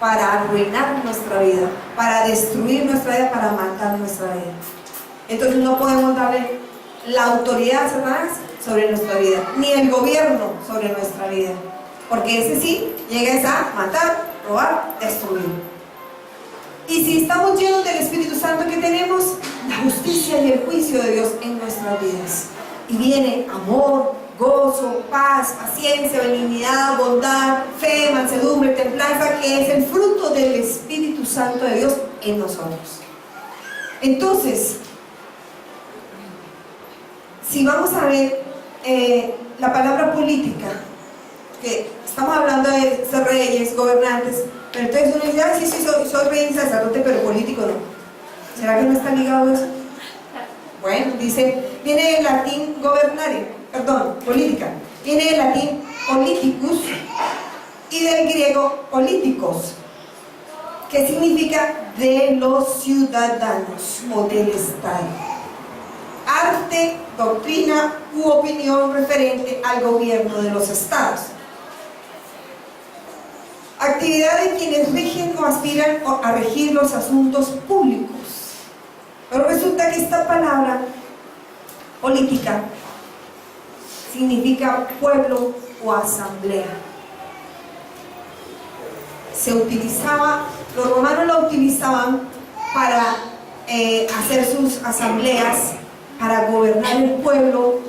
para arruinar nuestra vida, para destruir nuestra vida, para matar nuestra vida. Entonces no podemos darle la autoridad a Satanás sobre nuestra vida, ni el gobierno sobre nuestra vida, porque ese sí llega a matar, robar, destruir. Y si estamos llenos del Espíritu Santo, ¿qué tenemos? La justicia y el juicio de Dios en nuestras vidas. Y viene amor, gozo, paz, paciencia, benignidad, bondad, fe, mansedumbre, templanza, que es el fruto del Espíritu Santo de Dios en nosotros. Entonces, si vamos a ver la palabra política, que estamos hablando de ser reyes, gobernantes, pero entonces uno dice, ah, sí, soy rey y sacerdote, pero político no. ¿Será que no está ligado eso? Bueno, dice, viene del latín política, viene del latín politicus y del griego políticos, que significa de los ciudadanos o del Estado. Arte, doctrina u opinión referente al gobierno de los estados. Actividad de quienes rigen o aspiran a regir los asuntos públicos. Pero resulta que esta palabra política significa pueblo o asamblea. Los romanos la utilizaban para hacer sus asambleas, para gobernar el pueblo,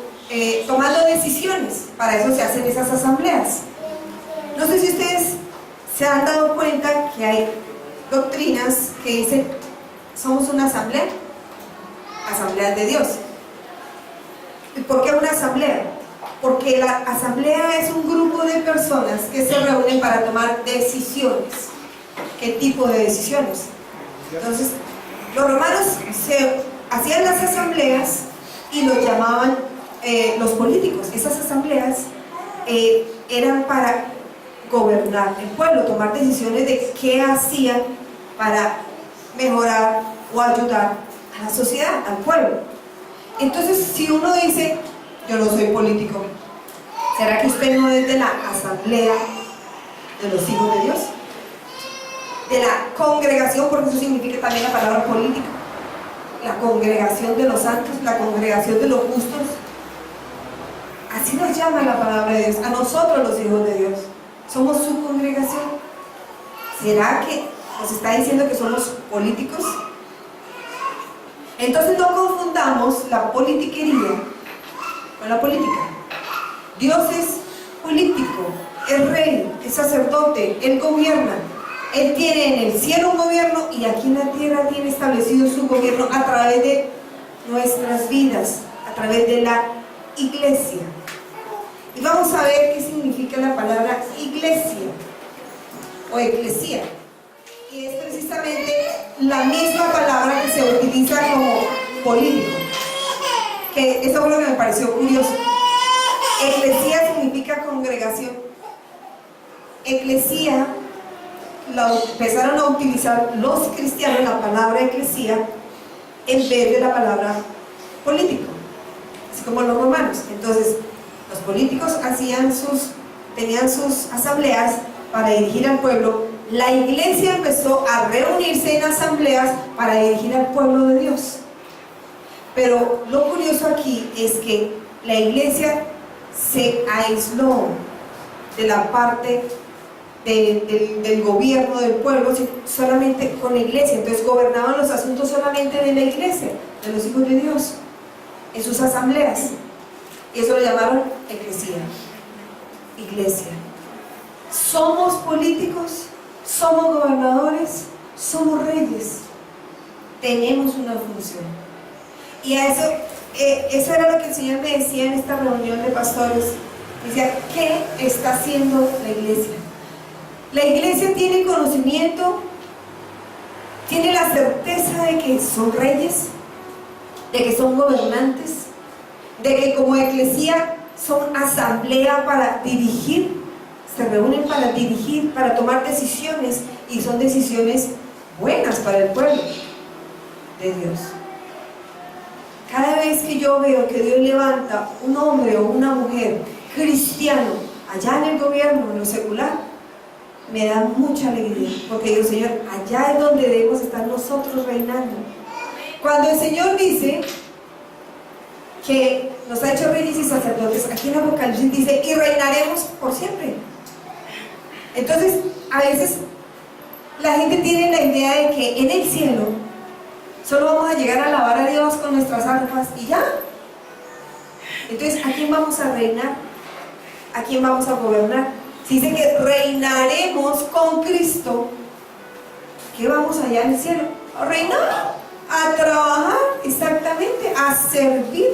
tomando decisiones. Para eso se hacen esas asambleas. No sé si ustedes se han dado cuenta que hay doctrinas que dicen, somos una asamblea de Dios. ¿Y por qué una asamblea? Porque la asamblea es un grupo de personas que se reúnen para tomar decisiones. ¿Qué tipo de decisiones? Entonces, los romanos hacían las asambleas y los llamaban los políticos. Esas asambleas eran para gobernar el pueblo, tomar decisiones de qué hacían para mejorar o ayudar a la sociedad, al pueblo. Entonces, si uno dice, yo no soy político, ¿será que usted no es de la asamblea de los hijos de Dios? De la congregación, porque eso significa también la palabra política. La congregación de los santos, la congregación de los justos. Así nos llama la palabra de Dios, a nosotros los hijos de Dios. Somos su congregación. ¿Será que nos está diciendo que somos políticos? Entonces no confundamos la politiquería con la política. Dios es político, es rey, es sacerdote, Él gobierna. Él tiene en el cielo un gobierno y aquí en la tierra tiene establecido su gobierno a través de nuestras vidas, a través de la iglesia. Y vamos a ver qué significa la palabra iglesia o eclesía. Y es precisamente la misma palabra que se utiliza como político. Que eso fue lo que me pareció curioso. Eclesía significa congregación. Eclesía la empezaron a utilizar los cristianos, la palabra eclesía, en vez de la palabra político, así como los romanos. Entonces, los políticos tenían sus asambleas para dirigir al pueblo. La iglesia empezó a reunirse en asambleas para dirigir al pueblo de Dios. Pero lo curioso aquí es que la iglesia se aisló de la parte del gobierno del pueblo solamente con la iglesia. Entonces gobernaban los asuntos solamente de la iglesia, de los hijos de Dios, en sus asambleas. Y eso lo llamaron eclesía, iglesia. Somos políticos, somos gobernadores, somos reyes. Tenemos una función. Y a eso era lo que el Señor me decía en esta reunión de pastores. Decía, ¿qué está haciendo la iglesia? La iglesia tiene conocimiento, tiene la certeza de que son reyes, de que son gobernantes, de que como eclesía son asamblea para dirigir, se reúnen para dirigir, para tomar decisiones, y son decisiones buenas para el pueblo de Dios. Cada vez que yo veo que Dios levanta un hombre o una mujer cristiano allá en el gobierno, en lo secular, me da mucha alegría, porque digo, Señor, allá es donde debemos estar nosotros reinando. Cuando el Señor dice que nos ha hecho reyes y sacerdotes, aquí en Apocalipsis dice, y reinaremos por siempre. Entonces, a veces la gente tiene la idea de que en el cielo solo vamos a llegar a alabar a Dios con nuestras arpas y ya. Entonces, ¿a quién vamos a reinar? ¿A quién vamos a gobernar? Si dice que reinaremos con Cristo, ¿qué vamos allá en el cielo? A reinar, a trabajar, exactamente, a servir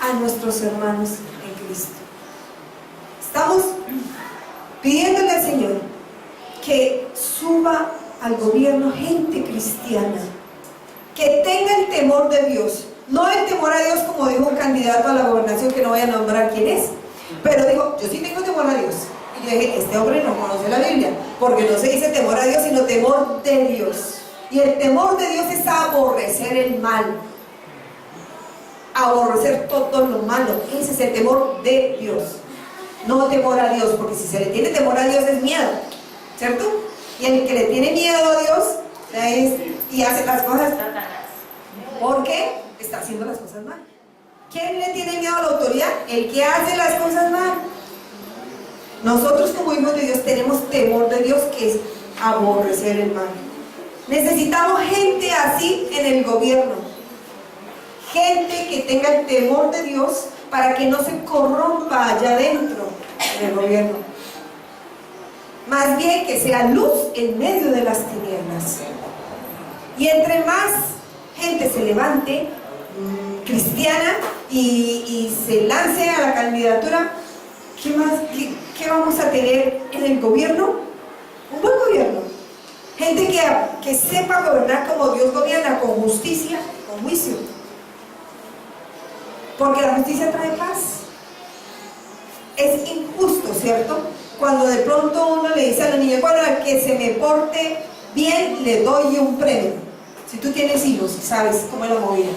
a nuestros hermanos en Cristo. Estamos pidiéndole al Señor que suba al gobierno gente cristiana, que tenga el temor de Dios, no el temor a Dios como dijo un candidato a la gobernación que no voy a nombrar quién es, pero dijo, yo sí tengo temor a Dios. Y yo dije, este hombre no conoce la Biblia, porque no se dice temor a Dios, sino temor de Dios. Y el temor de Dios es aborrecer el mal, aborrecer todo lo malo. Ese es el temor de Dios, no temor a Dios, porque si se le tiene temor a Dios es miedo, ¿cierto? Y el que le tiene miedo a Dios y hace las cosas porque está haciendo las cosas mal. ¿Quién le tiene miedo a la autoridad? El que hace las cosas mal. Nosotros como hijos de Dios tenemos temor de Dios, que es aborrecer el mal. Necesitamos gente así en el gobierno, gente que tenga el temor de Dios para que no se corrompa allá adentro en el gobierno. Más bien que sea luz en medio de las tinieblas. Y entre más gente se levante cristiana y se lance a la candidatura, ¿qué vamos a tener en el gobierno? Un buen gobierno. Gente que sepa gobernar como Dios gobierna, con justicia, con juicio. Porque la justicia trae paz. Es injusto, ¿cierto? Cuando de pronto uno le dice a la niña, bueno, al que se me porte bien, le doy un premio. Si tú tienes hijos, sabes cómo es la movida.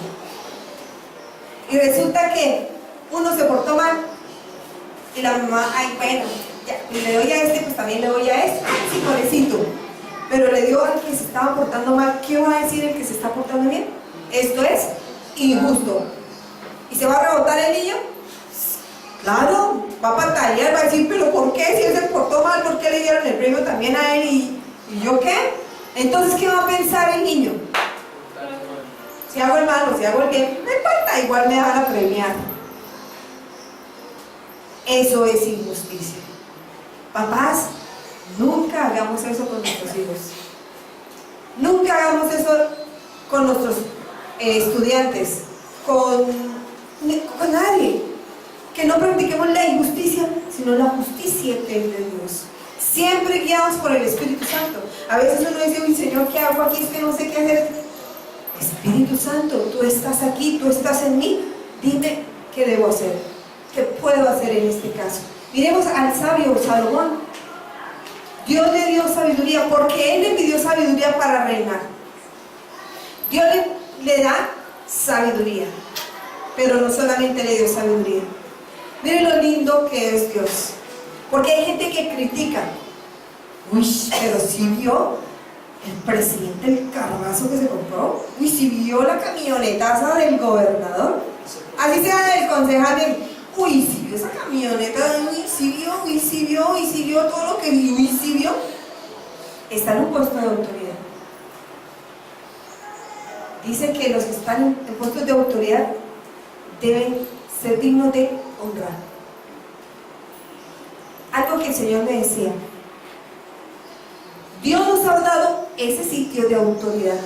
Y resulta que uno se portó mal y la mamá, ay, bueno, ya, y le doy a este, pues también le doy a este, sí, pobrecito. Pero le dio al que se estaba portando mal. ¿Qué va a decir el que se está portando bien? Esto es injusto. ¿Y se va a rebotar el niño? Claro, va a patalear, va a decir, pero ¿por qué? Si él se portó mal, ¿por qué le dieron el premio también a él? ¿Y yo qué? Entonces, ¿qué va a pensar el niño? Si hago el mal o si hago el bien, no importa, igual me van a premiar. Eso es injusticia. Papás, nunca hagamos eso con nuestros hijos. Nunca hagamos eso con nuestros estudiantes, con nadie. Que no practiquemos la injusticia, sino la justicia de Dios. Siempre guiados por el Espíritu Santo. A veces uno dice, uy, Señor, ¿qué hago aquí? Es que no sé qué hacer. Espíritu Santo, tú estás aquí, tú estás en mí. Dime qué debo hacer, qué puedo hacer en este caso. Miremos al sabio Salomón. Dios le dio sabiduría porque Él le pidió sabiduría para reinar. Dios le da sabiduría, pero no solamente le dio sabiduría. Miren lo lindo que es Dios. Porque hay gente que critica. Uy, pero si vio el presidente el carrazo que se compró. Uy, si vio la camionetaza del gobernador. Así sea del concejal. Uy, si vio esa camioneta. Uy, si vio, uy, si vio, uy, si vio todo lo que vio, uy, si vio. Está en un puesto de autoridad. Dice que los que están en puestos de autoridad deben ser dignos de honrar. Algo que el Señor me decía: Dios nos ha dado ese sitio de autoridad.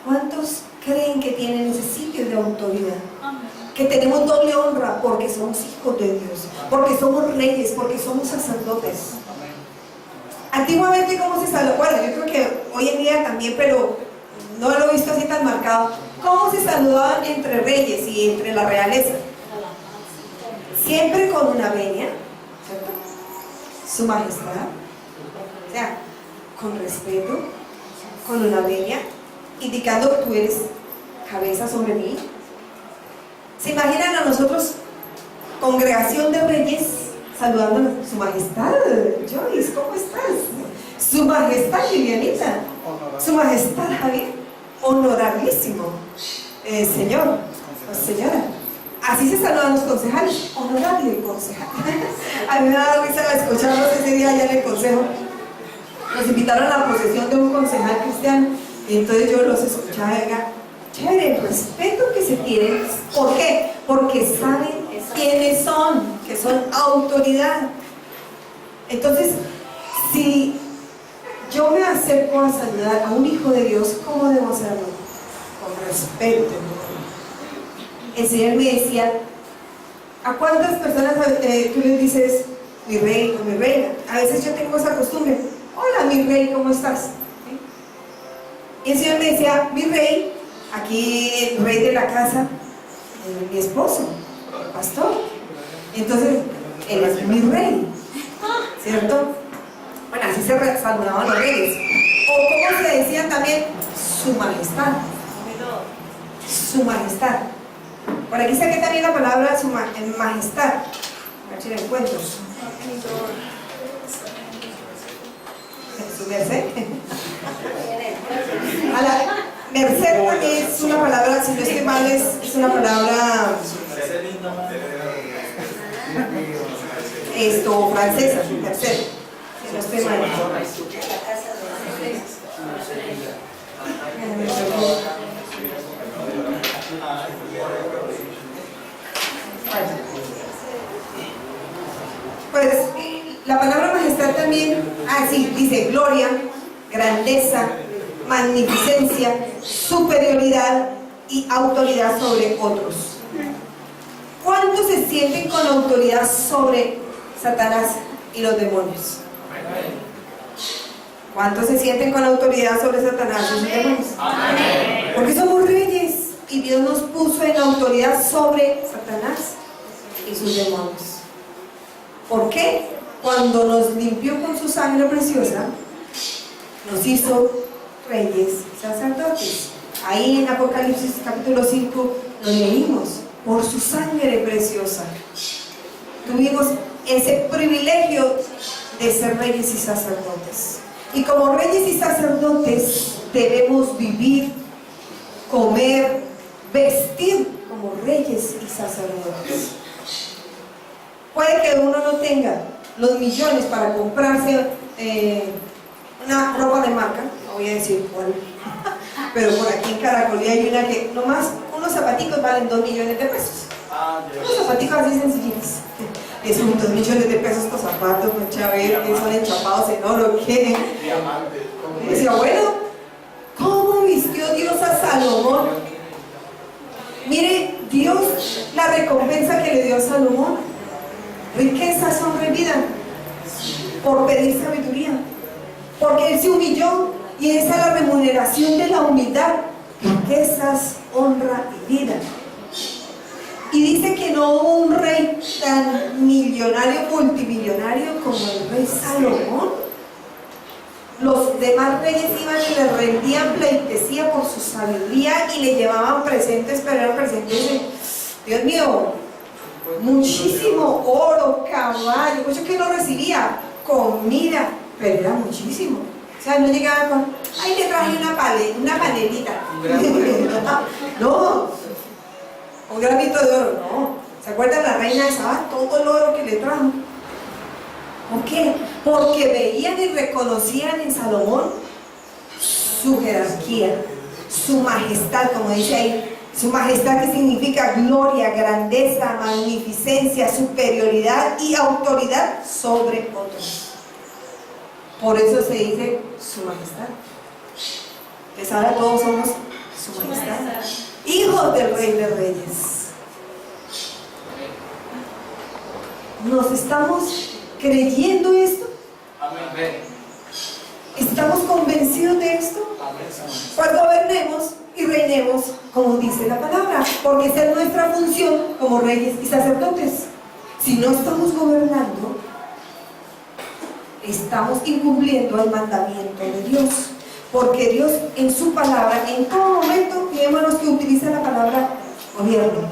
¿Cuántos creen que tienen ese sitio de autoridad? Que tenemos doble honra porque somos hijos de Dios, porque somos reyes, porque somos sacerdotes. Antiguamente, ¿cómo se saludaba? Bueno, yo creo que hoy en día también, pero no lo he visto así tan marcado. ¿Cómo se saludaban entre reyes y entre la realeza? Siempre con una venia, ¿cierto? Su majestad, o sea, con respeto, con una venia, indicando que tú eres cabeza sobre mí. ¿Se imaginan a nosotros, congregación de reyes, saludando a su majestad, Joyce, ¿cómo estás? Su majestad, Lilianita. Su majestad, Javier. Honorabilísimo. Señor, o señora. Así se saludan los concejales. Honorable concejal. A mí me da risa escucharlos ese día allá en el consejo. Nos invitaron a la procesión de un concejal cristiano. Y entonces yo los escuchaba y diga, chévere, el respeto que se tiene. ¿Por qué? Porque saben quiénes son, que son autoridad. Entonces, si yo me acerco a saludar a un hijo de Dios, ¿cómo debo hacerlo? Con respeto. El Señor me decía, ¿a cuántas personas tú les dices mi rey o mi reina? A veces yo tengo esa costumbre. Hola, mi rey, ¿cómo estás? Y el Señor me decía, mi rey, aquí el rey de la casa, mi esposo, el pastor. Entonces, él es mi rey, ¿cierto? Bueno, así se saludaban los reyes. O como se decía también, su majestad. Su majestad. Por aquí saqué también la palabra su majestad. A ver si la encuentro. Su merced. A la merced también es una palabra, si no estoy mal, es una palabra francesa, merced. Si no estoy mal. Pues la palabra majestad también, sí, dice gloria, grandeza, magnificencia, superioridad y autoridad sobre otros. ¿Cuántos se sienten con autoridad sobre Satanás y los demonios? ¿Cuántos se sienten con autoridad sobre Satanás y los demonios? Porque somos reyes y Dios nos puso en autoridad sobre Satanás y sus demonios. ¿Por qué? Cuando nos limpió con su sangre preciosa, nos hizo reyes, sacerdotes. Ahí en Apocalipsis capítulo 5 lo leímos, por su sangre preciosa. Tuvimos ese privilegio de ser reyes y sacerdotes. Y como reyes y sacerdotes debemos vivir, comer, vestir como reyes y sacerdotes. Puede que uno no tenga los millones para comprarse una ropa de marca, no voy a decir cuál, pero por aquí en Caracolí hay una que nomás unos zapaticos valen 2 millones de pesos. Unos zapaticos así sencillos. Son 2 millones de pesos estos zapatos, mucha ver, que son enchapados en oro, ¿qué? Y decía, bueno, ¿cómo vistió Dios a Salomón? Mire, Dios, la recompensa que le dio a Salomón, riquezas sobre vida, por pedir sabiduría, porque él se humilló y esa es la remuneración de la humildad, riquezas, honra y vida. Y dice que no hubo un rey tan millonario, multimillonario como el rey Salomón. Los demás reyes iban y le rendían pleitesía por su sabiduría y le llevaban presentes, pero eran presentes de, Dios mío, muchísimo oro, caballo, mucho que no recibía, comida, pero era muchísimo. O sea, no llegaba con, ay, le traje una panelita. No, un granito de oro, no. ¿Se acuerdan la reina de Saba? Todo el oro que le trajo. ¿Por qué? Porque veían y reconocían en Salomón su jerarquía, su majestad, como dice ahí. Su majestad, que significa gloria, grandeza, magnificencia, superioridad y autoridad sobre otros. Por eso se dice su majestad. Pues ahora todos somos su majestad, hijos del Rey de Reyes. ¿Nos estamos creyendo esto? ¿Estamos convencidos de esto? Pues gobernemos y reinemos como dice la palabra, porque esa es nuestra función como reyes y sacerdotes. Si no estamos gobernando, estamos incumpliendo el mandamiento de Dios, porque Dios en su palabra, en todo momento, fijémonos que utiliza la palabra gobierno.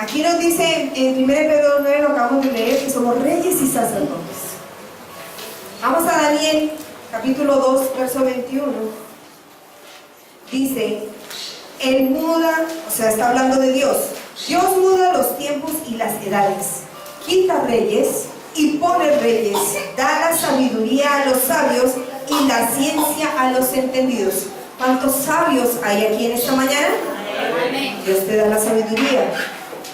Aquí nos dice en 1 Pedro 9, lo acabamos de leer, que somos reyes y sacerdotes. Vamos a Daniel, capítulo 2, verso 21. Dice, Él muda, o sea, está hablando de Dios. Dios muda los tiempos y las edades. Quita reyes y pone reyes. Da la sabiduría a los sabios y la ciencia a los entendidos. ¿Cuántos sabios hay aquí en esta mañana? Dios te da la sabiduría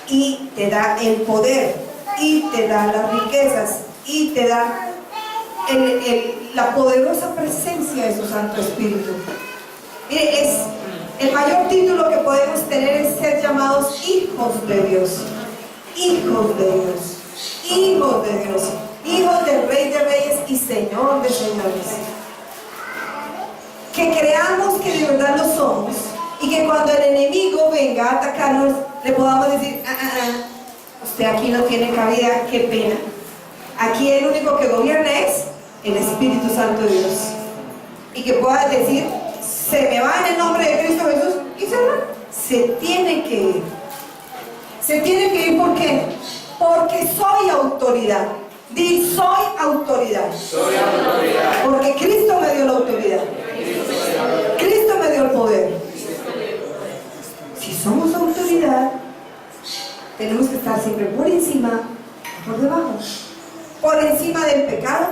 y te da el poder y te da las riquezas y te da la poderosa presencia de su Santo Espíritu. Mire, el mayor título que podemos tener es ser llamados hijos de Dios. Hijos de Dios. Hijos de Dios. Hijos del Rey de Reyes y Señor de Señores. Que creamos que de verdad lo somos y que cuando el enemigo venga a atacarnos le podamos decir, usted aquí no tiene cabida, qué pena. Aquí el único que gobierna es el Espíritu Santo de Dios. Y que pueda decir, se me va en el nombre de Cristo Jesús y se va. Se tiene que ir. Se tiene que ir, ¿por qué? Porque soy autoridad. Di, soy autoridad. Soy autoridad. Porque Cristo me dio la autoridad. Cristo me dio el poder. Si somos autoridad, tenemos que estar siempre por encima, por debajo. Por encima del pecado,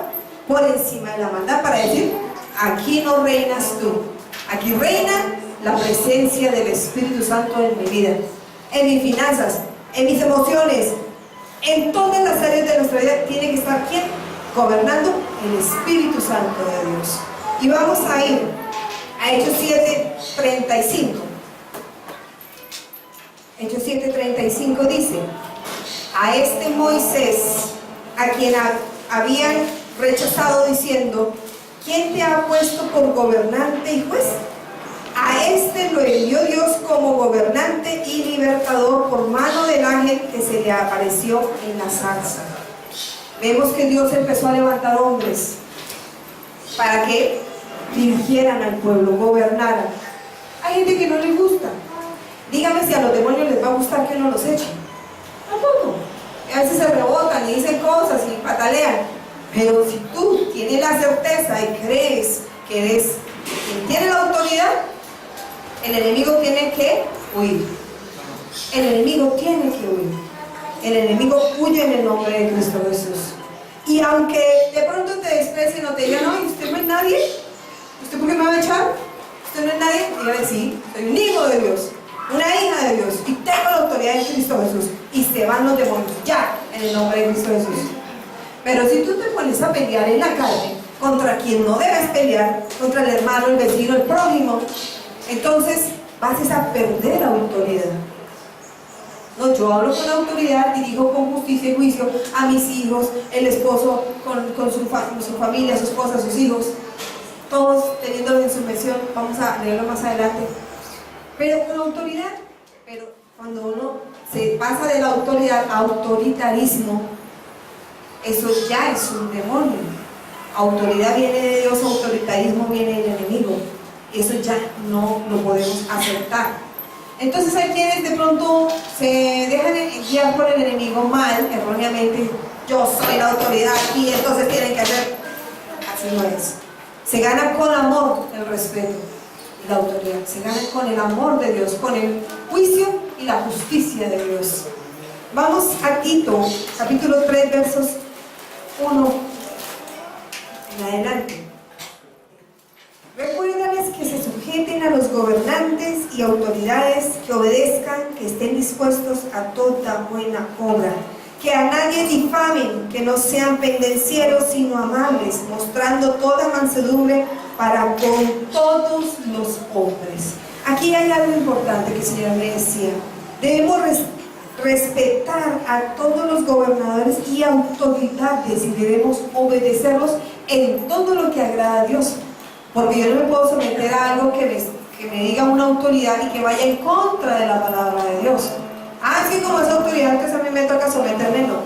por encima de la maldad, para decir, aquí no reinas tú. Aquí reina la presencia del Espíritu Santo en mi vida, en mis finanzas, en mis emociones, en todas las áreas de nuestra vida. Tiene que estar ¿quién? Gobernando el Espíritu Santo de Dios. Y vamos a ir a Hechos 7:35. Hechos 7:35 dice, a este Moisés, a quien habían rechazado diciendo, ¿quién te ha puesto por gobernante y juez? A este lo envió Dios como gobernante y libertador por mano del ángel que se le apareció en la zarza. Vemos que Dios empezó a levantar hombres para que dirigieran al pueblo, gobernaran. Hay gente que no les gusta. Dígame si a los demonios les va a gustar que uno los eche. Tampoco. A veces se rebotan y dicen cosas y patalean. Pero si tú tienes la certeza y crees que eres quien tiene la autoridad, el enemigo tiene que huir. El enemigo tiene que huir. El enemigo huye en el nombre de Cristo Jesús. Y aunque de pronto te desprecien o te digan, no, usted no es nadie, ¿usted por qué me va a echar? ¿Usted no es nadie? Dígale, sí, soy un hijo de Dios, una hija de Dios, y tengo la autoridad de Cristo Jesús. Y se van los demonios, ya, en el nombre de Cristo Jesús. Pero si tú te pones a pelear en la calle contra quien no debes pelear, contra el hermano, el vecino, el prójimo, entonces vas a perder autoridad. No, yo hablo con autoridad, dirijo con justicia y juicio a mis hijos, el esposo con su familia, su esposa, sus hijos, todos teniendo en sumisión. Vamos a leerlo más adelante. Pero con autoridad. Pero cuando uno se pasa de la autoridad a autoritarismo, eso ya es un demonio. Autoridad viene de Dios, autoritarismo viene del enemigo. Eso ya no lo podemos aceptar. Entonces hay quienes de pronto se dejan guiar por el enemigo mal, erróneamente. Yo soy la autoridad y entonces tienen que hacer. Así no es. Se gana con amor el respeto y la autoridad. Se gana con el amor de Dios, con el juicio y la justicia de Dios. Vamos a Tito, capítulo 3, versos 1 en adelante. Recuérdales que se sujeten a los gobernantes y autoridades, que obedezcan, que estén dispuestos a toda buena obra, que a nadie difamen, que no sean pendencieros sino amables, mostrando toda mansedumbre para con todos los hombres. Aquí hay algo importante que el Señor me decía. Debemos respetar a todos los gobernadores y autoridades y debemos obedecerlos en todo lo que agrada a Dios. Porque yo no me puedo someter a algo que me diga una autoridad y que vaya en contra de la palabra de Dios. Así como esa autoridad que a mí me toca someterme, no.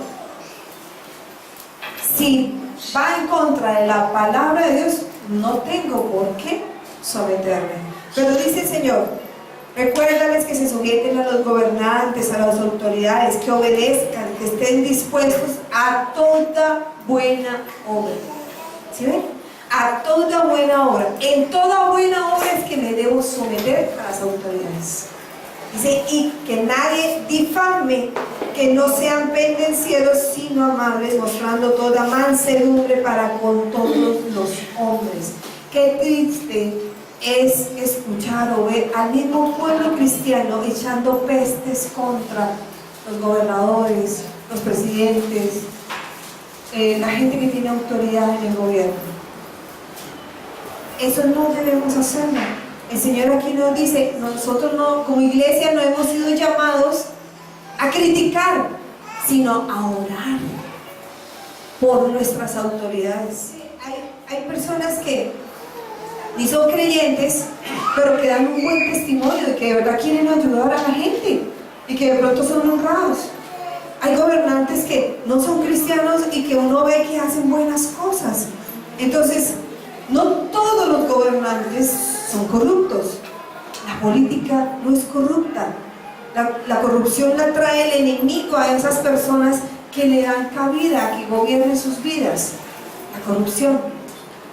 Si va en contra de la palabra de Dios, no tengo por qué someterme. Pero dice el Señor, Recuérdales que se sujeten a los gobernantes, a las autoridades, que obedezcan, que estén dispuestos a toda buena obra. ¿Sí ven? A toda buena obra. En toda buena obra es que me debo someter a las autoridades. Dice, y que nadie difame, que no sean pendencieros, sino amables, mostrando toda mansedumbre para con todos los hombres. Qué triste es escuchar o ver al mismo pueblo cristiano echando pestes contra los gobernadores, los presidentes, la gente que tiene autoridad en el gobierno. Eso no debemos hacerlo. El Señor aquí nos dice, nosotros no, como iglesia no hemos sido llamados a criticar, sino a orar por nuestras autoridades. Hay personas que ni son creyentes, pero que dan un buen testimonio de que de verdad quieren ayudar a la gente y que de pronto son honrados. Hay gobernantes que no son cristianos y que uno ve que hacen buenas cosas. Entonces, no todos los gobernantes son corruptos. La política no es corrupta. La corrupción la trae el enemigo a esas personas que le dan cabida a que gobiernen sus vidas. La corrupción.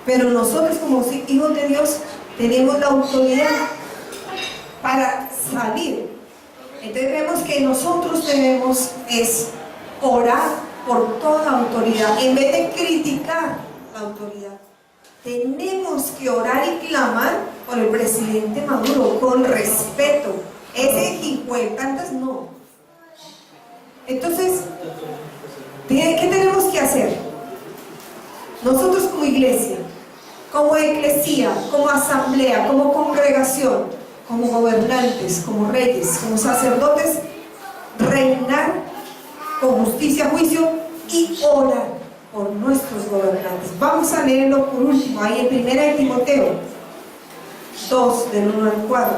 Pero nosotros como hijos de Dios tenemos la autoridad para salir. Entonces vemos que nosotros debemos es orar por toda autoridad en vez de criticar la autoridad. Tenemos que orar y clamar por el presidente Maduro con respeto. Ese hijueputas no. Entonces, ¿qué tenemos que hacer? Nosotros como iglesia, como eclesía, como asamblea, como congregación, como gobernantes, como reyes, como sacerdotes, reinar con justicia, juicio y orar por nuestros gobernantes. Vamos a leerlo por último, ahí en 1 de Timoteo 2, del 1 al 4.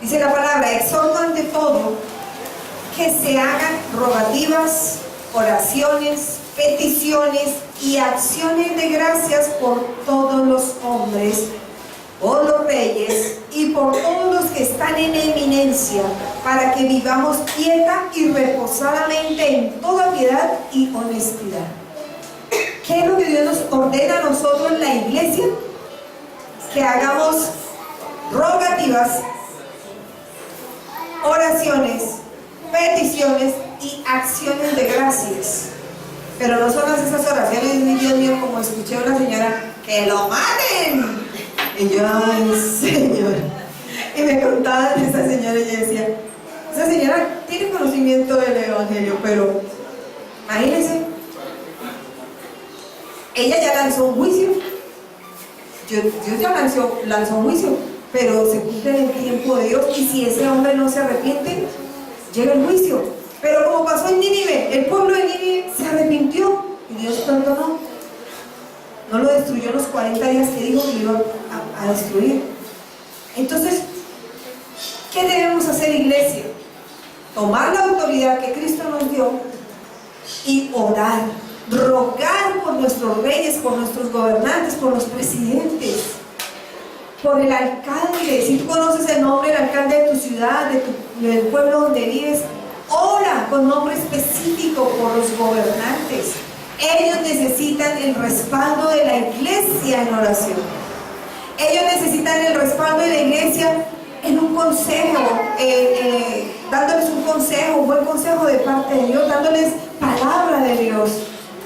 Dice la palabra, exhorto ante todo que se hagan rogativas, oraciones, peticiones y acciones de gracias por todos los hombres, por los reyes y por todos los que están en eminencia, para que vivamos quieta y reposadamente en toda piedad y honestidad. ¿Qué es lo que Dios nos ordena a nosotros en la iglesia? Que hagamos rogativas, oraciones, peticiones y acciones de gracias. Pero no son esas oraciones, mi Dios mío, como escuché a una señora, ¡que lo maten! Y yo, ¡ay, Señor! Y me contaba de esa señora y yo decía, esa señora tiene conocimiento del evangelio, pero imagínense, ella ya lanzó un juicio. Dios ya lanzó un juicio, pero se cumple en el tiempo de Dios, y si ese hombre no se arrepiente, llega el juicio. Pero como pasó en Nínive, el pueblo de Nínive se arrepintió y Dios perdonó. No lo destruyó en los 40 días que dijo que iba a destruir. Entonces, ¿qué debemos hacer, iglesia? Tomar la autoridad que Cristo nos dio y orar, rogar por nuestros reyes, por nuestros gobernantes, por los presidentes, por el alcalde. Si tú conoces el nombre del alcalde de tu ciudad, del pueblo donde vives, ora con nombre específico por los gobernantes. Ellos necesitan el respaldo de la iglesia en oración. Ellos necesitan el respaldo de la iglesia en un consejo, dándoles un consejo, un buen consejo de parte de Dios, dándoles palabra de Dios.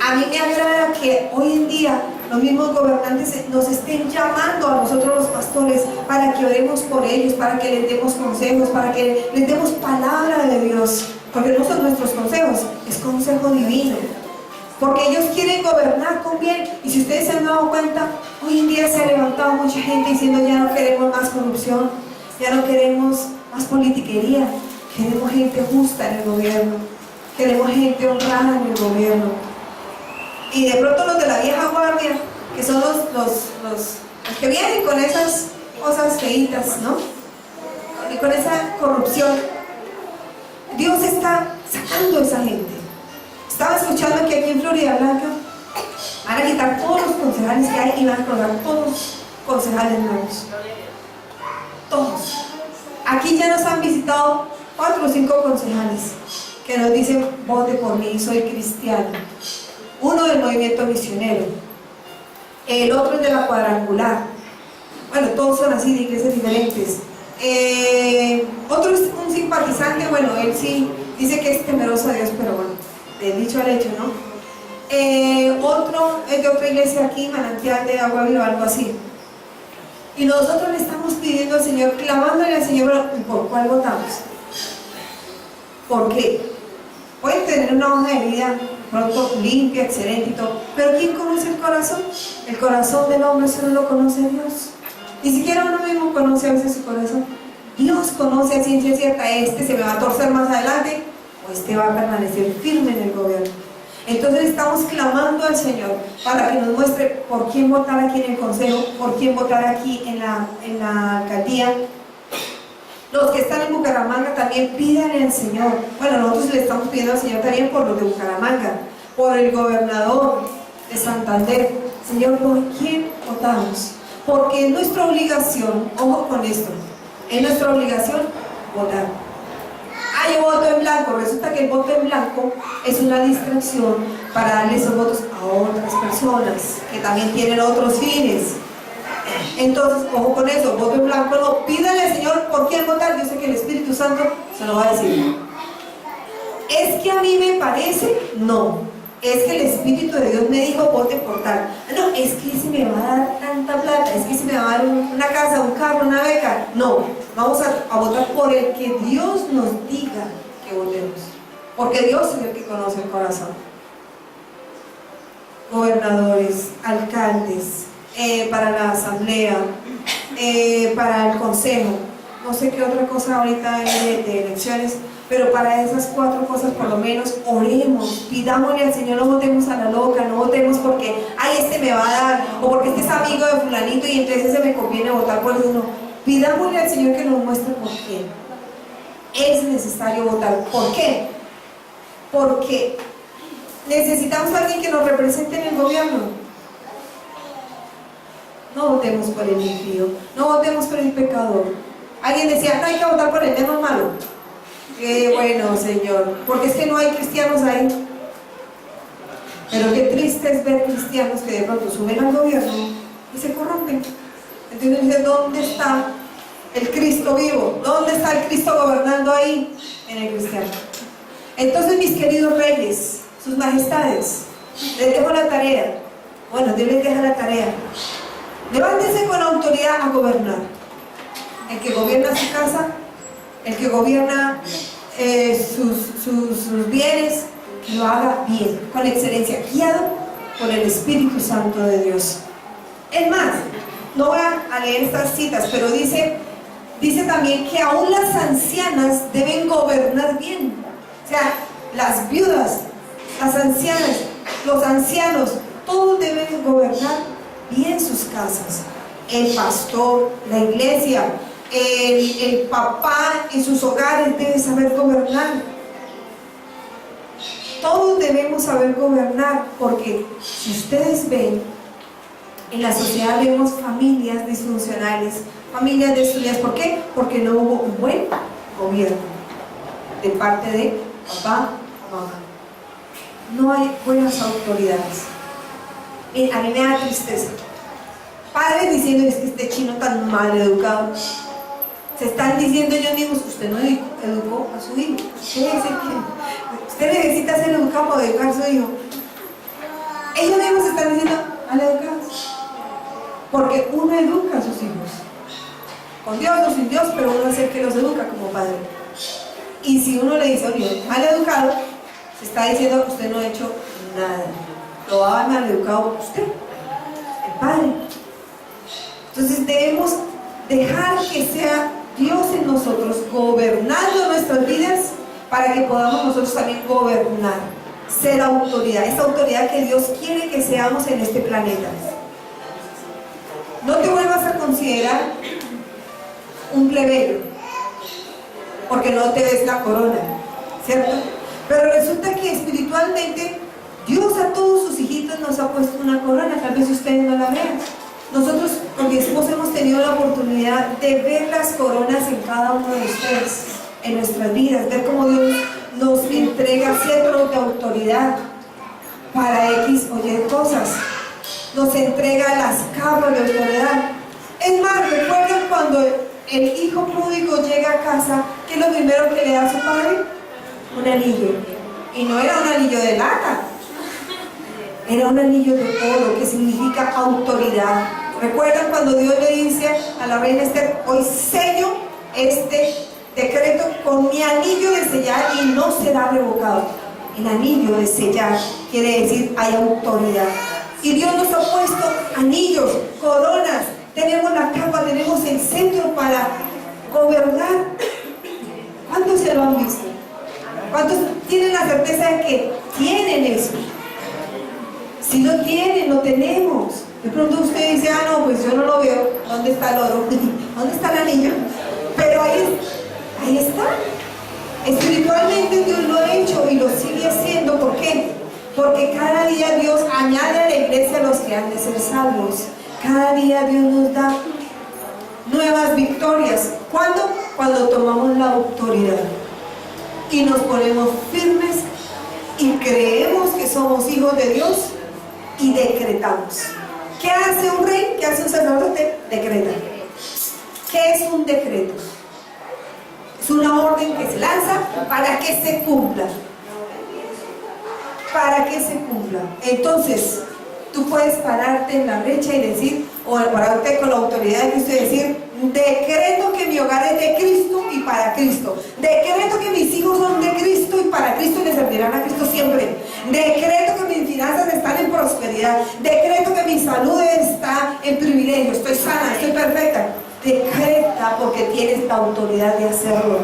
A mí me agrada que hoy en día los mismos gobernantes nos estén llamando a nosotros los pastores para que oremos por ellos, para que les demos consejos, para que les demos palabra de Dios, porque no son nuestros consejos, es consejo divino, porque ellos quieren gobernar con bien. Y si ustedes se han dado cuenta, hoy en día se ha levantado mucha gente diciendo, ya no queremos más corrupción, ya no queremos más politiquería, queremos gente justa en el gobierno, queremos gente honrada en el gobierno. Y de pronto los de la vieja guardia, que son los que vienen con esas cosas feitas, ¿no? Y con esa corrupción, Dios está sacando a esa gente, está Estaba escuchando que aquí en Florida Blanca van a quitar todos los concejales que hay y van a colocar todos los concejales nuevos. Todos. Aquí ya nos han visitado 4 o 5 concejales que nos dicen: vote por mí, soy cristiano. Uno del movimiento misionero, el otro es de la cuadrangular. Bueno, todos son así, de iglesias diferentes. Otro es un simpatizante, bueno, él sí dice que es temeroso a Dios, pero bueno, del dicho al hecho, ¿no? Otro es de otra iglesia aquí, Manantial de Agua Viva, algo así. Y nosotros le estamos pidiendo al Señor, clamándole al Señor: ¿por cuál votamos? ¿Por qué? Pueden tener una hoja de vida pronto limpia, excelente y todo, pero ¿quién conoce el corazón? El corazón del hombre solo lo conoce Dios. Ni siquiera uno mismo conoce a veces su corazón. Dios conoce a ciencia cierta: este se me va a torcer más adelante, o este va a permanecer firme en el gobierno. Entonces estamos clamando al Señor para que nos muestre por quién votar aquí en el consejo, por quién votar aquí en la alcaldía. Los que están en Bucaramanga también pídanle al Señor. Bueno, nosotros le estamos pidiendo al Señor también por los de Bucaramanga, por el gobernador de Santander. Señor, ¿por quién votamos? Porque es nuestra obligación, ojo con esto, es nuestra obligación votar. Yo voto en blanco. Resulta que el voto en blanco es una distracción para darle esos votos a otras personas que también tienen otros fines. Entonces, ojo con eso, voto en blanco no. Pídale al Señor por quién votar. Yo sé que el Espíritu Santo se lo va a decir. ¿Es que a mí me parece? No. Es que el Espíritu de Dios me dijo: vote por tal. No, es que si me va a dar tanta plata, es que si me va a dar una casa, un carro, una beca. No, vamos a votar por el que Dios nos diga que votemos, porque Dios es el que conoce el corazón. Gobernadores, alcaldes, para la asamblea, para el consejo, no sé qué otra cosa ahorita de elecciones, pero para esas 4 cosas por lo menos oremos, pidámosle al Señor. No votemos a la loca, no votemos porque ay, este me va a dar, o porque este es amigo de fulanito y entonces ese me conviene votar por eso. No, pidámosle al Señor que nos muestre por qué es necesario votar. ¿Por qué? Porque necesitamos a alguien que nos represente en el gobierno. No votemos por el impío, no votemos por el pecador. Alguien decía: no hay que votar por el menos malo. Qué bueno, Señor, porque es que no hay cristianos ahí. Pero qué triste es ver cristianos que de pronto suben al gobierno y se corrompen. Entonces dice: ¿dónde está el Cristo vivo? ¿Dónde está el Cristo gobernando ahí? En el cristiano. Entonces, mis queridos reyes, sus majestades, les dejo la tarea. Bueno, Dios les deja la tarea. Levántense con autoridad a gobernar. El que gobierna su casa, el que gobierna sus bienes, que lo haga bien, con excelencia, guiado por el Espíritu Santo de Dios. Es más, no voy a leer estas citas, pero dice también que aún las ancianas deben gobernar bien. O sea, las viudas, las ancianas, los ancianos, todos deben gobernar bien sus casas. El pastor, la iglesia, el papá en sus hogares debe saber gobernar. Todos debemos saber gobernar, porque si ustedes ven, en la sociedad vemos familias disfuncionales, familias destruidas. ¿Por qué? Porque no hubo un buen gobierno de parte de papá o mamá. No hay buenas autoridades. A mí me da tristeza. Padres diciendo: es que este chino tan mal educado. Se están diciendo ellos mismos: usted no educó a su hijo. Usted necesita ser educado para educar a su hijo. Ellos mismos se están diciendo mal educados. Porque uno educa a sus hijos. Con Dios o sin Dios, pero uno es el que los educa como padre. Y si uno le dice: oye, mal educado, se está diciendo: usted no ha hecho nada. Lo va a mal educado usted, el padre. Entonces debemos dejar que sea Dios en nosotros, gobernando nuestras vidas, para que podamos nosotros también gobernar, ser autoridad, esa autoridad que Dios quiere que seamos en este planeta. No te vuelvas a considerar un plebeyo, porque no te ves la corona, ¿cierto? Pero resulta que espiritualmente Dios a todos sus hijitos nos ha puesto una corona. Tal vez ustedes no la vean. Nosotros con mi esposo hemos tenido la oportunidad de ver las coronas en cada uno de ustedes, en nuestras vidas, ver cómo Dios nos entrega cetros de autoridad para X o Y cosas, nos entrega las capas de autoridad. Es más, ¿recuerdan cuando el hijo pródigo llega a casa, qué es lo primero que le da a su padre? Un anillo. Y no era un anillo de lata, era un anillo de oro, que significa autoridad. ¿Recuerdan cuando Dios le dice a la reina Esther: hoy sello este decreto con mi anillo de sellar y no será revocado? El anillo de sellar quiere decir hay autoridad. Y Dios nos ha puesto anillos, coronas, tenemos la capa, tenemos el centro para gobernar. ¿Cuántos se lo han visto? ¿Cuántos tienen la certeza de que tienen eso? Si lo tienen, lo tenemos. De pronto usted dice: ah, no, pues yo no lo veo. ¿Dónde está el oro? ¿Dónde está el anillo? Pero ahí está. Espiritualmente Dios lo ha hecho y lo sigue haciendo. ¿Por qué? Porque cada día Dios añade a la iglesia a los que han de ser salvos. Cada día Dios nos da nuevas victorias. ¿Cuándo? Cuando tomamos la autoridad y nos ponemos firmes y creemos que somos hijos de Dios y decretamos. ¿Qué hace un rey? ¿Qué hace un sacerdote? Decreta. ¿Qué es un decreto? Es una orden que se lanza para que se cumpla. Para que se cumpla. Entonces, tú puedes pararte en la brecha y decir, o pararte con la autoridad de Cristo y decir: decreto que mi hogar es de Cristo y para Cristo. Decreto que mis hijos son de Cristo y para Cristo y le servirán a Cristo siempre. Decreto que mis finanzas están en prosperidad. Decreto que mi salud está en privilegio. Estoy sana, estoy perfecta. Decreta, porque tienes la autoridad de hacerlo.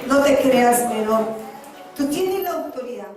No te creas menor. Tú tienes la autoridad.